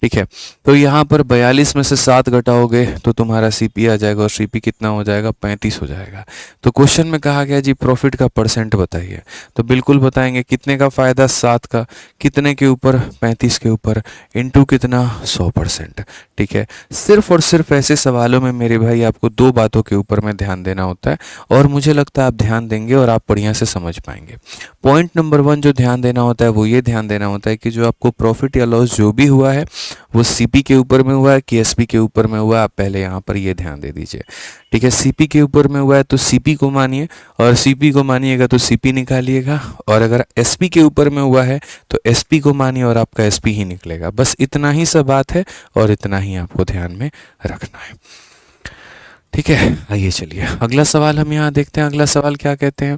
ठीक है। तो यहाँ पर 42 में से 7 घटाओगे तो तुम्हारा सीपी आ जाएगा, और सीपी कितना हो जाएगा, 35 हो जाएगा। तो क्वेश्चन में कहा गया जी प्रॉफिट का परसेंट बताइए, तो बिल्कुल बताएंगे कितने का फ़ायदा, 7 का, कितने के ऊपर, 35 के ऊपर, इंटू कितना, 100%, ठीक है। सिर्फ और सिर्फ ऐसे सवालों में मेरे भाई आपको 2 बातों के ऊपर में ध्यान देना होता है, और मुझे लगता है आप ध्यान देंगे और आप बढ़िया से समझ पाएंगे। पॉइंट नंबर 1 जो ध्यान देना होता है वो ये ध्यान देना होता है कि जो आपको प्रॉफिट या लॉस जो भी हुआ है वो सीपी के ऊपर में हुआ है कि एसपी के ऊपर में हुआ है, आप पहले यहाँ पर ये ध्यान दे दीजिए, ठीक है। सीपी के ऊपर में हुआ है तो सीपी को मानिए, और सीपी को मानिएगा तो सीपी निकालिएगा, और अगर एसपी के ऊपर में हुआ है तो एसपी को मानिए और आपका एसपी ही निकलेगा। बस इतना ही सब बात है और इतना ही आपको ध्यान में रखना है, ठीक है। आइए चलिए अगला सवाल हम यहाँ देखते हैं। अगला सवाल क्या कहते हैं,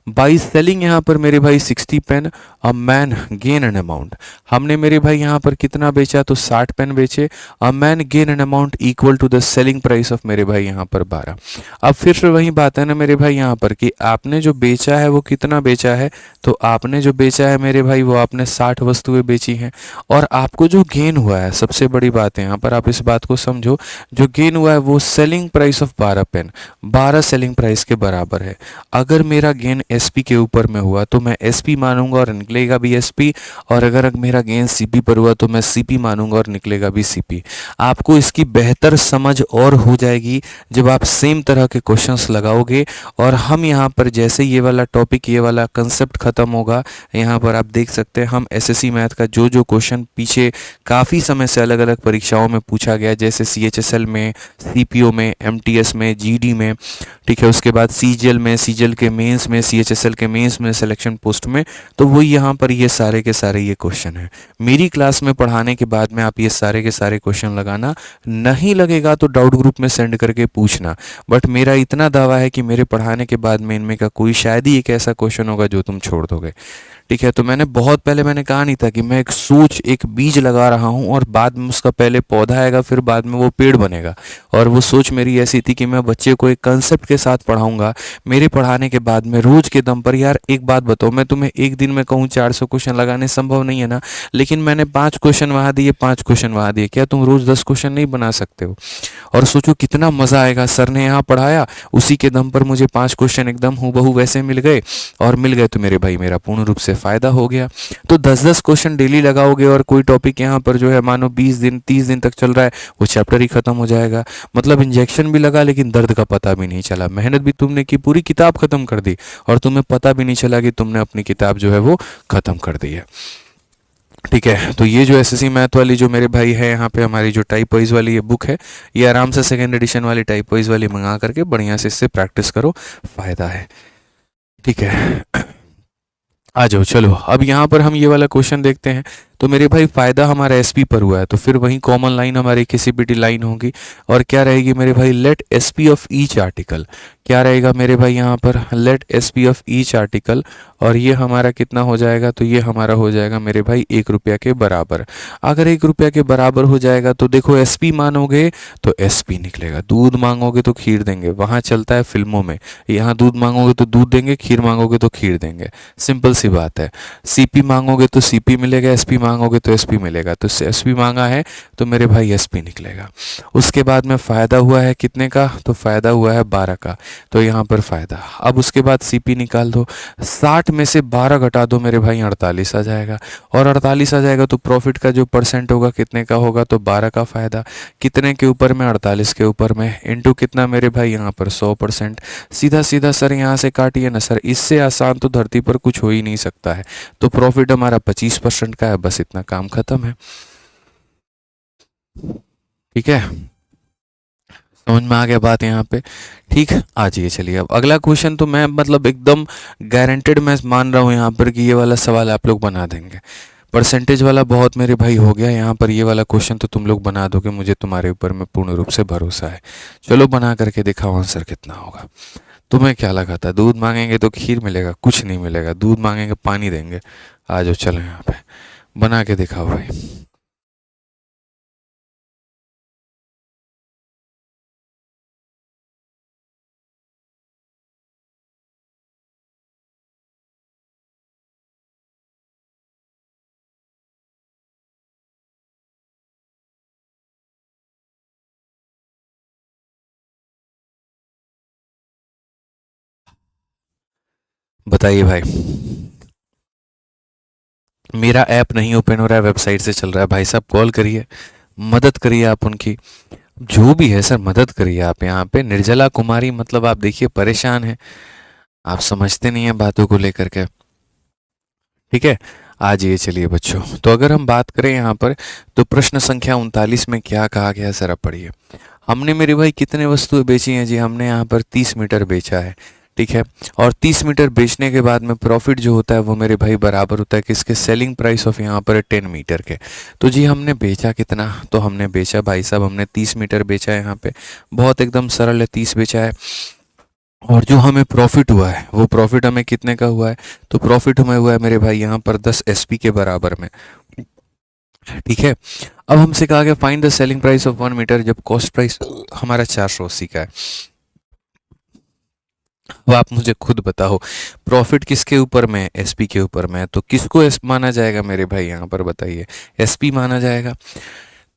बाई सेलिंग यहाँ पर मेरे भाई 60 pen a man gain an amount. हमने मेरे भाई यहाँ पर कितना बेचा, तो 60 पेन बेचे। A man gain an amount equal to the selling price of मेरे भाई यहाँ पर 12। अब फिर से वही बात है ना मेरे भाई यहाँ पर कि आपने जो बेचा है वो कितना बेचा है, तो आपने जो बेचा है मेरे भाई वो आपने 60 वस्तुएं बेची हैं, और आपको जो गेन हुआ है, सबसे बड़ी बात है यहाँ पर आप इस बात को समझो, जो गेन हुआ है वो selling price of 12 pen, 12 selling price के बराबर है। अगर मेरा गेन एसपी के ऊपर में हुआ तो मैं एसपी मानूंगा और निकलेगा भी एसपी, और अगर मेरा गेन सीपी पर हुआ तो मैं सीपी मानूंगा और निकलेगा भी सीपी। आपको इसकी बेहतर समझ और हो जाएगी जब आप सेम तरह के क्वेश्चंस लगाओगे, और हम यहाँ पर जैसे ये वाला टॉपिक, ये वाला कंसेप्ट खत्म होगा, यहाँ पर आप देख सकते हैं हम एसएससी मैथ का जो जो क्वेश्चन पीछे काफ़ी समय से अलग अलग परीक्षाओं में पूछा गया, जैसे सीएचएसएल में, सीपीओ में, एमटीएस में, जीडी में, ठीक है, उसके बाद सीजीएल में, सीजीएल के मेंस में, सीएचएसएल के मेंस में, सिलेक्शन पोस्ट में, तो वो यहाँ पर ये सारे के सारे ये क्वेश्चन है। मेरी क्लास में पढ़ाने के बाद में आप ये सारे के सारे क्वेश्चन लगाना, नहीं लगेगा तो डाउट ग्रुप में सेंड करके पूछना, बट मेरा इतना दावा है कि मेरे पढ़ाने के बाद में इनमें का कोई शायद ही एक ऐसा क्वेश्चन होगा जो तुम छोड़ दोगे, ठीक है। तो मैंने बहुत पहले मैंने कहा नहीं था कि मैं एक सोच, एक बीज लगा रहा हूँ और बाद में उसका पहले पौधा आएगा फिर बाद में वो पेड़ बनेगा, और वो सोच मेरी ऐसी थी कि मैं बच्चे को एक कंसेप्ट के साथ पढ़ाऊंगा। मेरे पढ़ाने के बाद में रोज के दम पर, यार एक बात बताओ, मैं तुम्हें एक दिन में कहूँ 400 क्वेश्चन लगाने संभव नहीं है ना, लेकिन मैंने 5 क्वेश्चन वहाँ दिए, 5 क्वेश्चन वहाँ दिए, क्या तुम रोज 10 क्वेश्चन नहीं बना सकते हो? और सोचो कितना मजा आएगा, सर ने यहाँ पढ़ाया, उसी के दम पर मुझे 5 क्वेश्चन एकदम हूबहू वैसे मिल गए, और मिल गए तो मेरे भाई मेरा पूर्ण रूप से फायदा हो गया। तो 10-10 क्वेश्चन डेली लगाओगे और कोई टॉपिक यहाँ पर जो है मानो 20 दिन 30 दिन तक चल रहा है, वो चैप्टर ही खत्म हो जाएगा। मतलब इंजेक्शन भी लगा लेकिन दर्द का पता भी नहीं चला, मेहनत भी तुमने की, पूरी किताब खत्म कर दी और तुम्हें पता भी नहीं चला कि तुमने अपनी किताब जो है वो खत्म कर दी है, ठीक है। तो ये जो एसएससी मैथ वाली जो मेरे भाई है यहाँ पे हमारी जो टाइप वाइज वाली ये बुक है, ये आराम से सेकेंड एडिशन वाली टाइप वाइज वाली मंगा करके बढ़िया से इससे प्रैक्टिस करो, फायदा है, ठीक है। आ जाओ चलो, अब यहाँ पर हम ये वाला क्वेश्चन देखते हैं। तो मेरे भाई फायदा हमारा एसपी पर हुआ है, तो फिर वही कॉमन लाइन हमारी किसी भी लाइन होगी, और क्या रहेगी मेरे भाई, let SP of each article, क्या रहेगा मेरे भाई यहाँ पर, let SP of each article, और ये हमारा कितना हो जाएगा, तो ये हमारा हो जाएगा मेरे भाई 1 रुपया के बराबर। अगर 1 रुपया के बराबर हो जाएगा तो देखो एसपी मानोगे तो एसपी निकलेगा, दूध मांगोगे तो खीर देंगे, वहाँ चलता है फिल्मों में, यहाँ दूध मांगोगे तो दूध देंगे, खीर मांगोगे तो खीर देंगे, सिंपल सी बात है। सीपी मांगोगे तो सीपी मिलेगा, एसपी मांगोगे तो एसपी मिलेगा, तो एसपी मांगा है तो मेरे भाई एसपी निकलेगा। उसके बाद में फायदा हुआ है कितने का, तो फायदा हुआ है 12 का, तो यहाँ पर फायदा। अब उसके बाद सीपी निकाल दो, 60 में से 12 घटा दो मेरे भाई 48 आ जाएगा, और 48 आ जाएगा तो प्रॉफिट का जो परसेंट होगा कितने का होगा, तो 12 का फायदा, कितने के ऊपर में, 48 के ऊपर में, इंटू कितना मेरे भाई यहाँ पर 100%। सीधा सीधा सर यहाँ से काटिए ना सर, इससे आसान तो धरती पर कुछ हो ही नहीं सकता है। तो प्रॉफिट हमारा 25% का है, बस इतना काम खत्म है। ठीक है, समझ में आ गया बात यहाँ पे। ठीक, आ जाइए चलिए अब अगला क्वेश्चन। तो मैं मतलब एकदम गारंटेड मैं मान रहा हूँ यहाँ पर कि ये वाला सवाल आप लोग बना देंगे। परसेंटेज वाला बहुत मेरे भाई हो गया यहाँ पर, ये वाला क्वेश्चन तो तुम लोग बना दोगे, मुझे तुम्हारे ऊपर में पूर्ण रूप से भरोसा है। चलो बना करके दिखाओ आंसर कितना होगा। तुम्हें क्या लगा था दूध मांगेंगे तो खीर मिलेगा? कुछ नहीं मिलेगा। दूध मांगेंगे पानी देंगे। आ जाओ चलो यहाँ पे बना के दिखाओ भाई। बताइए भाई। मेरा ऐप नहीं ओपन हो रहा है, वेबसाइट से चल रहा है। भाई साहब कॉल करिए, मदद करिए आप उनकी, जो भी है सर मदद करिए आप। यहाँ पे निर्जला कुमारी मतलब आप देखिए परेशान है, आप समझते नहीं है बातों को लेकर के। ठीक है, आ जाइए चलिए बच्चों। तो अगर हम बात करें यहाँ पर, तो प्रश्न संख्या 39 में क्या कहा गया है जरा पढ़िए। हमने मेरे भाई कितने वस्तुएं बेची हैं जी? हमने यहाँ पर 30 मीटर बेचा है। ठीक है, और 30 मीटर बेचने के बाद में प्रॉफिट जो होता है वो मेरे भाई बराबर होता है किसके? सेलिंग प्राइस ऑफ यहाँ पर 10 मीटर के। तो जी हमने बेचा कितना? तो हमने बेचा भाई साहब, हमने 30 मीटर बेचा है यहाँ पे, बहुत एकदम सरल है, 30 बेचा है। और जो हमें प्रॉफिट हुआ है वो प्रॉफिट हमें कितने का हुआ है? तो प्रॉफिट हमें हुआ है मेरे भाई यहाँ पर 10 एसपी के बराबर में। ठीक है, अब हमसे कहा गया find the selling price of 1 metre, जब कॉस्ट प्राइस हमारा 480 का है। अब आप मुझे खुद बताओ प्रॉफिट किसके ऊपर में है? एसपी के ऊपर में है। तो किसको एस माना जाएगा मेरे भाई यहाँ पर बताइए? एसपी माना जाएगा।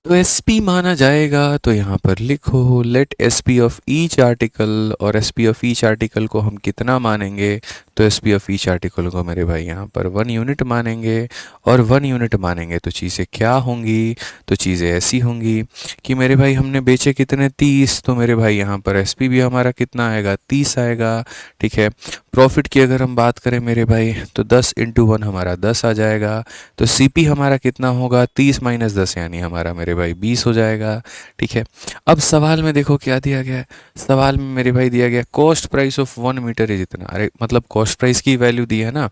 तो एसपी माना जाएगा तो यहाँ पर लिखो let SP of each article, और एसपी ऑफ ईच आर्टिकल को हम कितना मानेंगे? तो एसपी ऑफ ईच आर्टिकल को मेरे भाई यहाँ पर 1 यूनिट मानेंगे। और 1 यूनिट मानेंगे तो चीज़ें क्या होंगी? तो चीज़ें ऐसी होंगी कि मेरे भाई हमने बेचे कितने? 30। तो मेरे भाई यहाँ पर एसपी भी हमारा कितना आएगा? 30 आएगा। ठीक है, प्रॉफिट की अगर हम बात करें मेरे भाई तो 10 × 1 हमारा 10 आ जाएगा। तो सीपी हमारा कितना होगा? 30 - 10 यानी हमारा मेरे भाई 20 हो जाएगा। ठीक है, अब सवाल में देखो क्या दिया गया है। सवाल में मेरे भाई दिया गया cost price of 1 metre is इतना। अरे मतलब कॉस्ट प्राइस की वैल्यू दी है ना,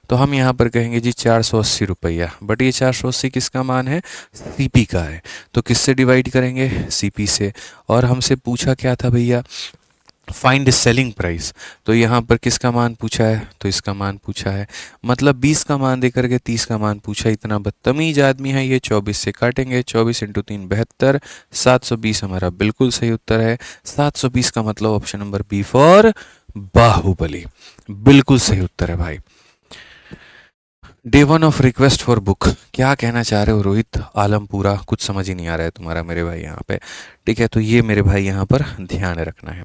तो हम यहाँ पर कहेंगे जी 480 रुपया। बट ये 480 किसका मान है? सीपी का है। तो किससे डिवाइड करेंगे? सीपी से। और हमसे पूछा क्या था भैया? Find selling price. तो यहाँ पर किसका मान पूछा है? तो इसका मान पूछा है, मतलब 20 का मान देकर के 30 का मान पूछा। इतना बदतमीज आदमी है ये। 24 से काटेंगे, 24 × 3 72, 720 हमारा बिल्कुल सही उत्तर है। 720 का मतलब option number B for Baahubali, बिल्कुल सही उत्तर है भाई। Day 1 of request for book, क्या कहना चाह रहे हो रोहित आलमपुरा? कुछ समझ ही नहीं आ रहा है तुम्हारा मेरे भाई यहाँ पे। ठीक है, तो ये मेरे भाई यहाँ पर ध्यान रखना है।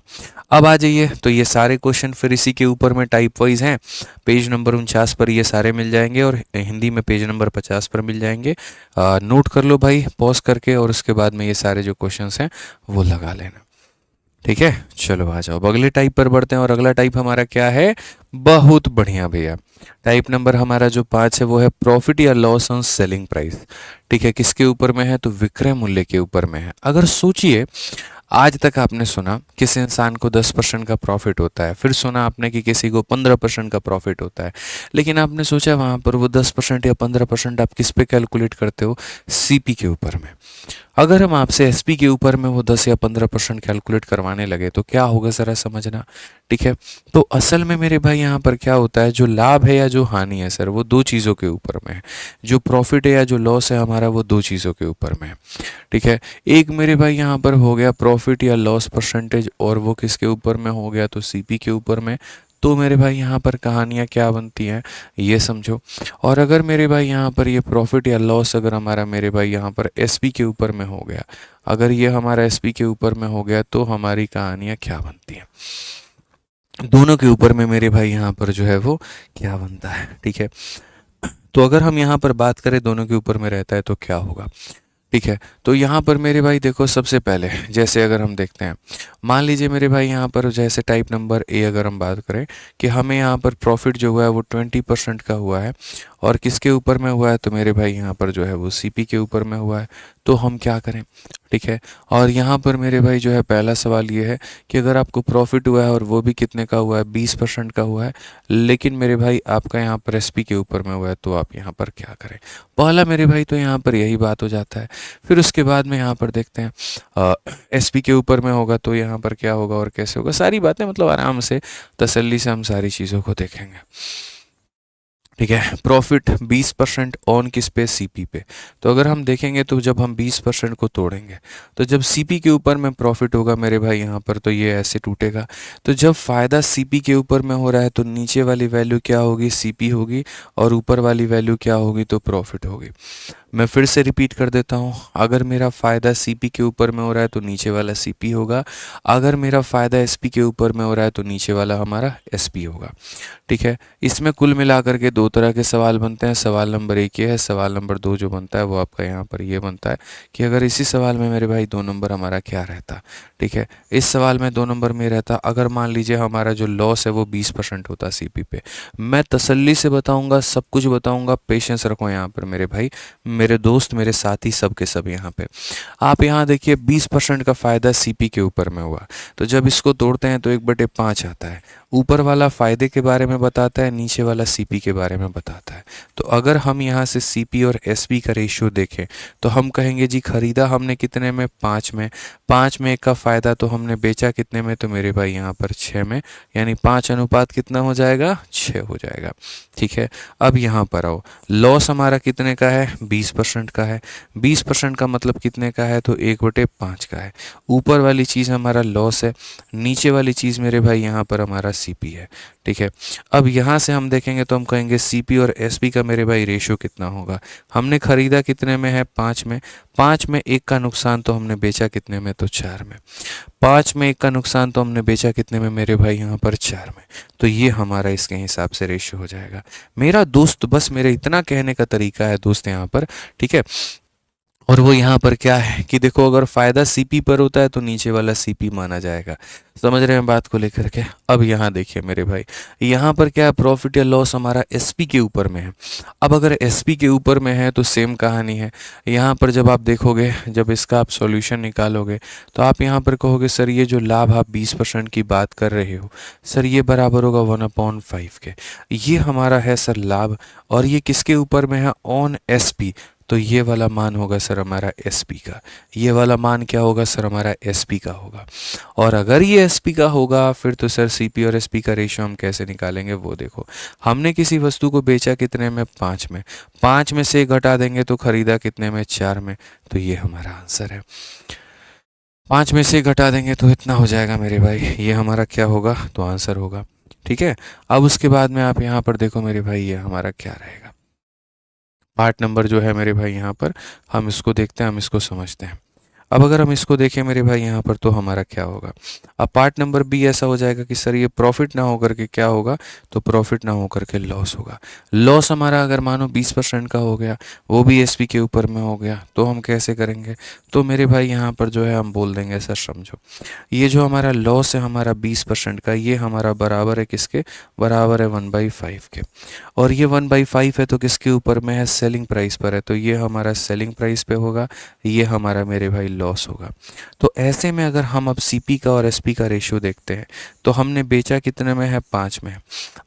अब आ जाइए, तो ये सारे क्वेश्चन फिर इसी के ऊपर में टाइप वाइज हैं। पेज नंबर 49 पर ये सारे मिल जाएंगे, और हिंदी में पेज नंबर 50 पर मिल जाएंगे। नोट कर लो भाई पॉज करके, और उसके बाद में ये सारे जो क्वेश्चन हैं वो लगा लेना। ठीक है, चलो आ जाओ अगले टाइप पर बढ़ते हैं। और अगला टाइप हमारा क्या है? बहुत बढ़िया भैया। टाइप नंबर हमारा जो 5 है वो है प्रॉफिट या लॉस ऑन सेलिंग प्राइस। ठीक है, किसके ऊपर में है? तो विक्रय मूल्य के ऊपर में है। अगर सोचिए, आज तक आपने सुना किस इंसान को 10% का प्रॉफिट होता है, फिर सुना आपने कि किसी को 15% का प्रॉफिट होता है, लेकिन आपने सोचा वहां पर वो 10% या 15% आप किस पे कैलकुलेट करते हो? सीपी के ऊपर में। अगर हम आपसे एसपी के ऊपर में वो 10 या 15% कैलकुलेट करवाने लगे तो क्या होगा ज़रा समझना। ठीक है, तो असल में मेरे भाई यहाँ पर क्या होता है, जो लाभ है या जो हानि है सर वो दो चीज़ों के ऊपर में है। जो प्रॉफिट है या जो लॉस है हमारा वो दो चीज़ों के ऊपर में है। ठीक है, एक मेरे भाई यहाँ पर हो गया प्रॉफिट या लॉस परसेंटेज, और वो किसके ऊपर में हो गया? तो सीपी के ऊपर में। तो मेरे भाई यहाँ पर कहानियाँ क्या बनती हैं ये समझो। और अगर मेरे भाई यहाँ पर ये प्रॉफिट या लॉस अगर हमारा मेरे भाई यहाँ पर एसपी के ऊपर में हो गया, अगर ये हमारा एसपी के ऊपर में हो गया, तो हमारी कहानियाँ क्या बनती हैं? दोनों के ऊपर में मेरे भाई यहाँ पर जो है वो क्या बनता है। ठीक है, तो अगर हम यहाँ पर बात करें दोनों के ऊपर में रहता है तो क्या होगा? ठीक है, तो यहाँ पर मेरे भाई देखो, सबसे पहले जैसे अगर हम देखते हैं, मान लीजिए मेरे भाई यहाँ पर जैसे टाइप नंबर ए अगर हम बात करें कि हमें यहाँ पर प्रॉफिट जो हुआ है वो 20% का हुआ है, और किसके ऊपर में हुआ है? तो मेरे भाई यहाँ पर जो है वो सीपी के ऊपर में हुआ है। तो हम क्या करें? ठीक है। और यहाँ पर मेरे भाई जो है पहला सवाल ये है कि अगर आपको प्रॉफिट हुआ है और वो भी कितने का हुआ है, 20% का हुआ है, लेकिन मेरे भाई आपका यहाँ पर एसपी के ऊपर में हुआ है, तो आप यहाँ पर क्या करें। पहला मेरे भाई तो यहाँ पर यही बात हो जाता है। फिर उसके बाद में यहाँ पर देखते हैं एसपी के ऊपर में होगा तो यहाँ पर क्या होगा और कैसे होगा, सारी बातें मतलब आराम से तसल्ली से हम सारी चीज़ों को देखेंगे। ठीक है। प्रॉफिट 20% ऑन किस पे, सीपी पे। तो अगर हम देखेंगे तो जब हम 20% को तोड़ेंगे तो जब सीपी के ऊपर में प्रॉफिट होगा मेरे भाई यहाँ पर, तो ये ऐसे टूटेगा। तो जब फ़ायदा सीपी के ऊपर में हो रहा है तो नीचे वाली वैल्यू क्या होगी, सीपी होगी, और ऊपर वाली वैल्यू क्या होगी, तो प्रॉफिट होगी। मैं फिर से रिपीट कर देता हूँ, अगर मेरा फ़ायदा सीपी के ऊपर में हो रहा है तो नीचे वाला सीपी होगा, अगर मेरा फ़ायदा एसपी के ऊपर में हो रहा है तो नीचे वाला हमारा एसपी होगा। ठीक है। इसमें कुल मिलाकर के दो तरह के सवाल बनते हैं। सवाल नंबर 1 ये है, सवाल नंबर 2 जो बनता है वो आपका यहाँ पर ये बनता है कि अगर इसी सवाल में मेरे भाई 2 नंबर हमारा क्या रहता। ठीक है। इस सवाल में 2 नंबर में रहता अगर मान लीजिए हमारा जो लॉस है वो 20% होता सीपी पे। मैं तसल्ली से बताऊंगा, सब कुछ बताऊंगा, पेशेंस रखो यहाँ पर मेरे भाई, मेरे दोस्त, मेरे साथी, सब के सब यहाँ पे। आप यहाँ देखिए 20% का फ़ायदा सीपी के ऊपर में हुआ, तो जब इसको तोड़ते हैं तो 1/5 आता है। ऊपर वाला फ़ायदे के बारे में बताता है, नीचे वाला सीपी के बारे में बताता है। तो अगर हम यहाँ से सीपी और एसपी का रेशियो देखें तो हम कहेंगे जी खरीदा हमने कितने में, 5 में, 5 में 1 का फ़ायदा, तो हमने बेचा कितने में, तो मेरे भाई यहाँ पर 6 में, यानी 5 अनुपात कितना हो जाएगा, 6 हो जाएगा। ठीक है। अब यहाँ पर आओ, लॉस हमारा कितने का है, 20% का है। 20% का मतलब कितने का है, तो 1/5 का है। ऊपर वाली चीज़ हमारा लॉस है, नीचे वाली चीज़ मेरे भाई यहाँ पर हमारा सीपी है। ठीक है। अब यहाँ से हम देखेंगे तो हम कहेंगे सीपी और एसपी का मेरे भाई रेशियो कितना होगा। हमने खरीदा कितने में है, 5 में, 5 में 1 का नुकसान, तो हमने बेचा कितने में, तो 4 में। 5 में 1 का नुकसान तो हमने बेचा कितने में मेरे भाई, यहाँ पर 4 में। तो ये हमारा इसके हिसाब से रेशियो हो जाएगा। मेरा दोस्त, बस मेरे इतना कहने का तरीका है दोस्त यहाँ पर। ठीक है। और वो यहाँ पर क्या है कि देखो अगर फ़ायदा सीपी पर होता है तो नीचे वाला सीपी माना जाएगा। समझ रहे हैं बात को लेकर के। अब यहाँ देखिए मेरे भाई, यहाँ पर क्या है, प्रॉफिट या लॉस हमारा एसपी के ऊपर में है। अब अगर एसपी के ऊपर में है तो सेम कहानी है। यहाँ पर जब आप देखोगे, जब इसका आप सॉल्यूशन निकालोगे तो आप यहाँ पर कहोगे सर ये जो लाभ आप 20% की बात कर रहे हो सर, ये बराबर होगा 1/5 के। ये हमारा है सर लाभ, और ये किसके ऊपर में है, ऑन एसपी। तो ये वाला मान होगा सर हमारा एसपी का, ये वाला मान क्या होगा सर, हमारा एसपी का होगा। और अगर ये एसपी का होगा फिर तो सर सीपी और एसपी का रेशियो हम कैसे निकालेंगे, वो देखो। हमने किसी वस्तु को बेचा कितने में, 5 में, 5 में से घटा देंगे तो खरीदा कितने में, 4 में। तो ये हमारा आंसर है। 5 में से घटा देंगे तो इतना हो जाएगा मेरे भाई, ये हमारा क्या होगा, तो आंसर होगा। ठीक है। अब उसके बाद में आप यहाँ पर देखो मेरे भाई, ये हमारा क्या रहेगा। पार्ट नंबर जो है मेरे भाई यहाँ पर, हम इसको देखते हैं, हम इसको समझते हैं। अब अगर हम इसको देखें मेरे भाई यहाँ पर तो हमारा क्या होगा। अब पार्ट नंबर बी ऐसा हो जाएगा कि सर ये प्रॉफिट ना होकर के क्या होगा, तो प्रॉफिट ना होकर के लॉस होगा। लॉस हमारा अगर मानो 20% का हो गया, वो भी एसपी के ऊपर में हो गया, तो हम कैसे करेंगे, तो मेरे भाई यहाँ पर जो है हम बोल देंगे सर समझो, ये जो हमारा लॉस है हमारा 20% का, ये हमारा बराबर है किसके, बराबर है 1/5 के। और ये 1/5 है तो किसके ऊपर में है, सेलिंग प्राइस पर है, तो ये हमारा सेलिंग प्राइस पे होगा, ये हमारा मेरे भाई लॉस होगा। तो ऐसे में अगर हम अब सीपी का और एसपी का रेशियो देखते हैं तो हमने बेचा कितने में है, 5 में।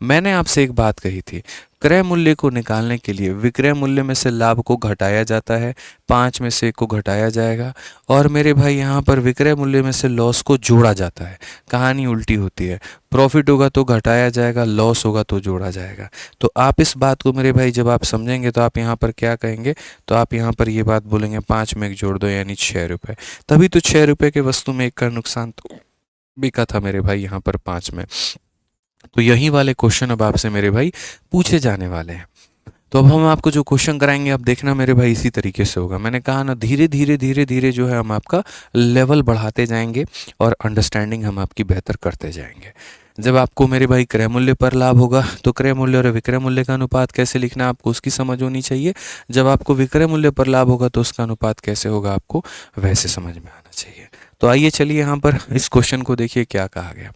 मैंने आपसे एक बात कही थी, क्रय मूल्य को निकालने के लिए विक्रय मूल्य में से लाभ को घटाया जाता है, 5 में से 1 को घटाया जाएगा, और मेरे भाई यहाँ पर विक्रय मूल्य में से लॉस को जोड़ा जाता है। कहानी उल्टी होती है, प्रॉफिट होगा तो घटाया जाएगा, लॉस होगा तो जोड़ा जाएगा। तो आप इस बात को मेरे भाई जब आप समझेंगे तो आप यहाँ पर क्या कहेंगे, तो आप यहाँ पर ये बात बोलेंगे 5 में 1 जोड़ दो यानी 6 रुपये। तभी तो 6 रुपये के वस्तु में 1 का नुकसान तो बिका था मेरे भाई यहाँ पर 5 में। तो यही वाले क्वेश्चन अब आपसे मेरे भाई पूछे जाने वाले हैं। तो अब हम आपको जो क्वेश्चन कराएंगे आप देखना मेरे भाई इसी तरीके से होगा। मैंने कहा ना, धीरे धीरे धीरे धीरे जो है हम आपका लेवल बढ़ाते जाएंगे और अंडरस्टैंडिंग हम आपकी बेहतर करते जाएंगे। जब आपको मेरे भाई क्रय मूल्य पर लाभ होगा तो क्रय मूल्य और विक्रय मूल्य का अनुपात कैसे लिखना है आपको उसकी समझ होनी चाहिए। जब आपको विक्रय मूल्य पर लाभ होगा तो उसका अनुपात कैसे होगा आपको वैसे समझ में आना चाहिए। तो आइए चलिए यहाँ पर इस क्वेश्चन को देखिए क्या कहा गया।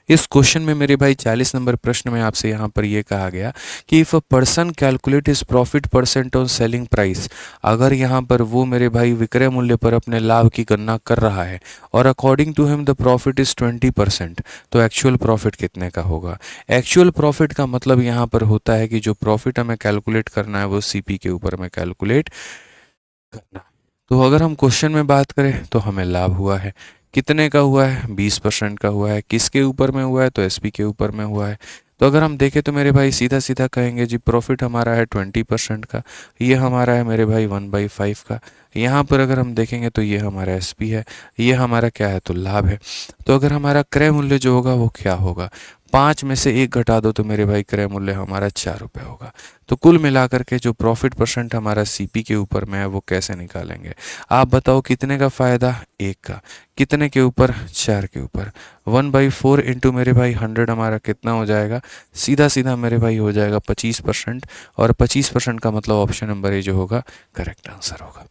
इस क्वेश्चन में मेरे भाई 40 नंबर प्रश्न में आपसे यहाँ पर ये कहा गया कि if a person calculate is profit percent on selling price, अगर यहाँ पर वो मेरे भाई विक्रय मूल्य पर अपने लाभ की गणना कर रहा है और according to him the profit is 20%, तो एक्चुअल प्रॉफिट कितने का होगा। एक्चुअल प्रॉफिट का मतलब यहाँ पर होता है कि जो प्रॉफिट हमें कैलकुलेट करना है वो सीपी के ऊपर में कैलकुलेट करना है। तो अगर हम क्वेश्चन में बात करें तो हमें लाभ हुआ है, कितने का हुआ है, 20% का हुआ है। किसके ऊपर में हुआ है, तो एसपी के ऊपर में हुआ है। तो अगर हम देखें तो मेरे भाई सीधा सीधा कहेंगे जी प्रॉफिट हमारा है 20% का, ये हमारा है मेरे भाई 1/5 का। यहाँ पर अगर हम देखेंगे तो ये हमारा एसपी है, ये हमारा क्या है, तो लाभ है। तो अगर हमारा क्रय मूल्य जो होगा वो क्या होगा, 5 में से 1 घटा दो तो मेरे भाई क्रय मूल्य हमारा 4 रुपये होगा। तो कुल मिलाकर के जो प्रॉफिट परसेंट हमारा सीपी के ऊपर में है वो कैसे निकालेंगे। आप बताओ कितने का फ़ायदा, 1 का, कितने के ऊपर, 4 के ऊपर। 1/4 इंटू मेरे भाई 100 हमारा कितना हो जाएगा, सीधा सीधा मेरे भाई हो जाएगा 25%। और 25% का मतलब ऑप्शन नंबर ए जो होगा करेक्ट आंसर होगा।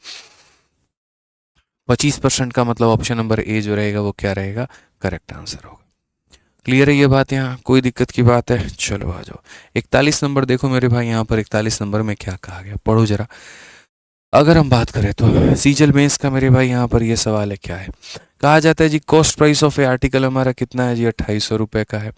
25% का मतलब ऑप्शन नंबर ए जो रहेगा वो क्या रहेगा, करेक्ट आंसर होगा। क्लियर है ये बात, यहाँ कोई दिक्कत की बात है। चलो आ जाओ 41 नंबर देखो मेरे भाई, यहाँ पर 41 नंबर में क्या कहा गया, पढ़ो जरा। अगर हम बात करें तो सीजल बेंस का मेरे भाई यहाँ पर ये सवाल है, क्या है, कहा जाता है जी cost price of a article हमारा कितना है जी, 2800 रुपये का है।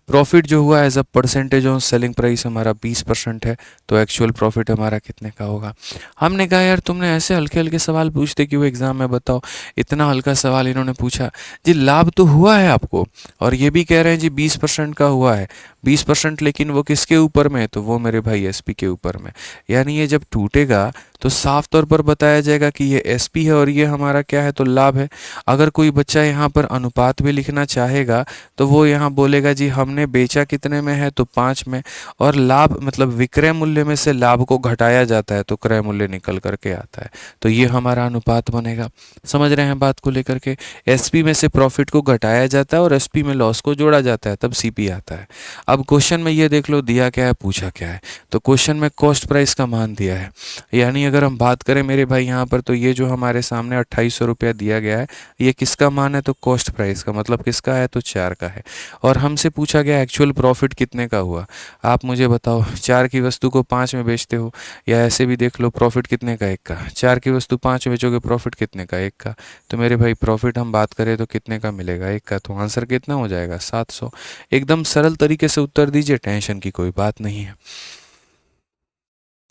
प्रॉफिट जो हुआ as a percentage on selling price हमारा 20% है, तो एक्चुअल प्रॉफिट हमारा कितने का होगा। हमने कहा यार तुमने ऐसे हल्के हल्के सवाल पूछते क्यों एग्जाम में, बताओ इतना हल्का सवाल इन्होंने पूछा। जी लाभ तो हुआ है आपको, और ये भी कह रहे हैं जी 20% का हुआ है। 20% लेकिन वो किसके ऊपर में है, तो वो मेरे भाई एसपी के ऊपर में। यानी ये जब टूटेगा तो साफ तौर पर बताया जाएगा कि ये एसपी है और ये हमारा क्या है, तो लाभ है। अगर कोई बच्चा यहाँ पर अनुपात भी लिखना चाहेगा तो वो यहाँ बोलेगा जी हमने बेचा कितने में है, तो 5 में, और लाभ मतलब विक्रय मूल्य में से लाभ को घटाया जाता है तो क्रय मूल्य निकल करके आता है, तो ये हमारा अनुपात बनेगा। समझ रहे हैं बात को लेकर के। एसपी में से प्रॉफिट को घटाया जाता है और एसपी में लॉस को जोड़ा जाता है, तब सीपी आता है। अब क्वेश्चन में ये देख लो दिया क्या है, पूछा क्या है, तो क्वेश्चन में कॉस्ट प्राइस का मान दिया है। यानी अगर हम बात करें मेरे भाई यहाँ पर, तो ये जो हमारे सामने 2800 रुपया दिया गया है, ये किसका मान है, तो कॉस्ट प्राइस का, मतलब किसका है, तो 4 का है। और हमसे पूछा गया एक्चुअल प्रॉफिट कितने का हुआ। आप मुझे बताओ 4 की वस्तु को 5 में बेचते हो, या ऐसे भी देख लो प्रॉफिट कितने का, 1 का। 4 की वस्तु 5 में बेचोगे, प्रॉफिट कितने का, 1 का। तो मेरे भाई प्रॉफिट हम बात करें तो कितने का मिलेगा, 1 का। तो आंसर कितना हो जाएगा, 700। एकदम सरल तरीके से उत्तर दीजिए, टेंशन की कोई बात नहीं है।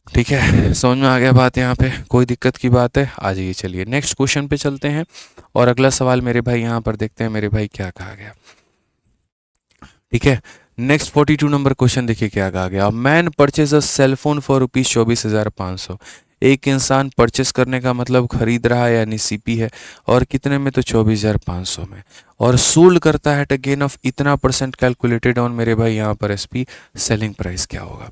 ठीक है, समझ में आ गया बात, यहाँ पे कोई दिक्कत की बात है। आ जाइए चलिए नेक्स्ट क्वेश्चन पे चलते हैं, और अगला सवाल मेरे भाई यहाँ पर देखते हैं मेरे भाई क्या कहा गया। ठीक है, नेक्स्ट 42 नंबर क्वेश्चन देखिए क्या कहा गया। Man purchase a cell phone for rupees 24,500। एक इंसान परचेस करने का मतलब खरीद रहा है, यानी सीपी है, और कितने में, तो 24,500 में, और सोल्ड करता है एट अ गेन ऑफ इतना परसेंट कैलकुलेटेड ऑन मेरे भाई यहाँ पर एसपी, सेलिंग प्राइस क्या होगा।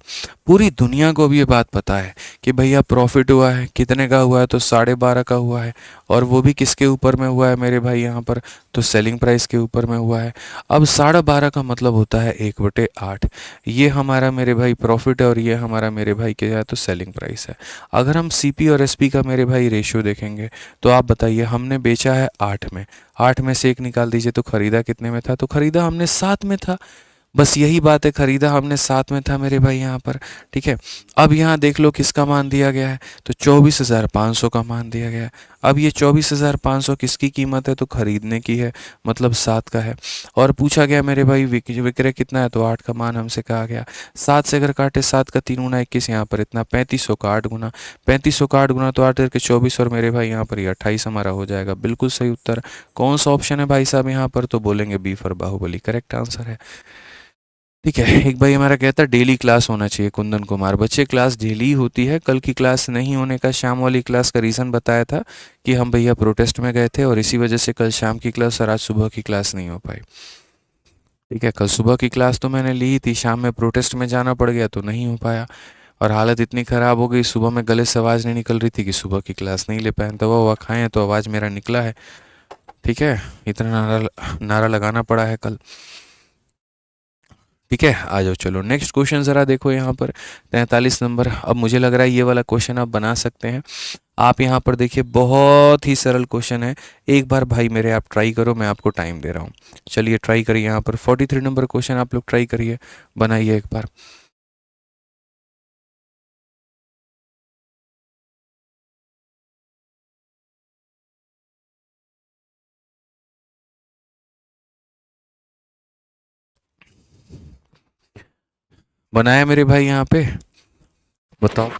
पूरी दुनिया को भी ये बात पता है कि भैया प्रॉफिट हुआ है, कितने का हुआ है, तो 12.5 का हुआ है, और वो भी किसके ऊपर में हुआ है मेरे भाई यहाँ पर, तो सेलिंग प्राइस के ऊपर में हुआ है। अब 12.5 का मतलब होता है 1/8। ये हमारा मेरे भाई प्रॉफिट है और ये हमारा मेरे भाई क्या है, तो सेलिंग प्राइस है। अगर हम सीपी और एसपी का मेरे भाई रेशियो देखेंगे तो आप बताइए, हमने बेचा है 8 में, 8 में से 1 निकाल दीजिए तो खरीदा कितने में था, तो खरीदा हमने 7 में था। बस यही बात है, खरीदा हमने 7 में था मेरे भाई यहाँ पर। ठीक है, अब यहाँ देख लो किसका मान दिया गया है, तो 24,500 का मान दिया गया है। अब ये 24,500 किसकी कीमत है, तो खरीदने की है, मतलब 7 का है। और पूछा गया मेरे भाई विक्रय कितना है, तो 8 का मान हमसे कहा गया। 7 से अगर काटे 7 का 3 गुना 21, यहाँ पर इतना 3500 का 8 गुना, 3500 का 8 गुना तो 8 करके 24, और मेरे भाई यहाँ पर ये 28 हमारा हो जाएगा। बिल्कुल सही उत्तर। कौन सा ऑप्शन है भाई साहब यहाँ पर, तो बोलेंगे B for Baahubali, correct answer है। ठीक है, एक भाई हमारा कहता है डेली क्लास होना चाहिए, कुंदन कुमार। बच्चे क्लास डेली होती है, कल की क्लास नहीं होने का शाम वाली क्लास का रीज़न बताया था कि हम भैया प्रोटेस्ट में गए थे और इसी वजह से कल शाम की क्लास और आज सुबह की क्लास नहीं हो पाई। ठीक है, कल सुबह की क्लास तो मैंने ली थी, शाम में प्रोटेस्ट में जाना पड़ गया तो नहीं हो पाया, और हालत इतनी ख़राब हो गई, सुबह में गले से आवाज़ नहीं निकल रही थी कि सुबह की क्लास नहीं ले पाए। दवा ववा खाए हैं तो आवाज़ मेरा निकला है। ठीक है, इतना नारा नारा लगाना पड़ा है कल। ठीक है, आ जाओ चलो नेक्स्ट क्वेश्चन ज़रा देखो यहाँ पर 43 नंबर। अब मुझे लग रहा है ये वाला क्वेश्चन आप बना सकते हैं। आप यहाँ पर देखिए बहुत ही सरल क्वेश्चन है। एक बार भाई मेरे आप ट्राई करो, मैं आपको टाइम दे रहा हूँ। चलिए ट्राई करिए, यहाँ पर 43 नंबर क्वेश्चन आप लोग ट्राई करिए, बनाइए एक बार। बनाया मेरे भाई यहाँ पे? बताओ।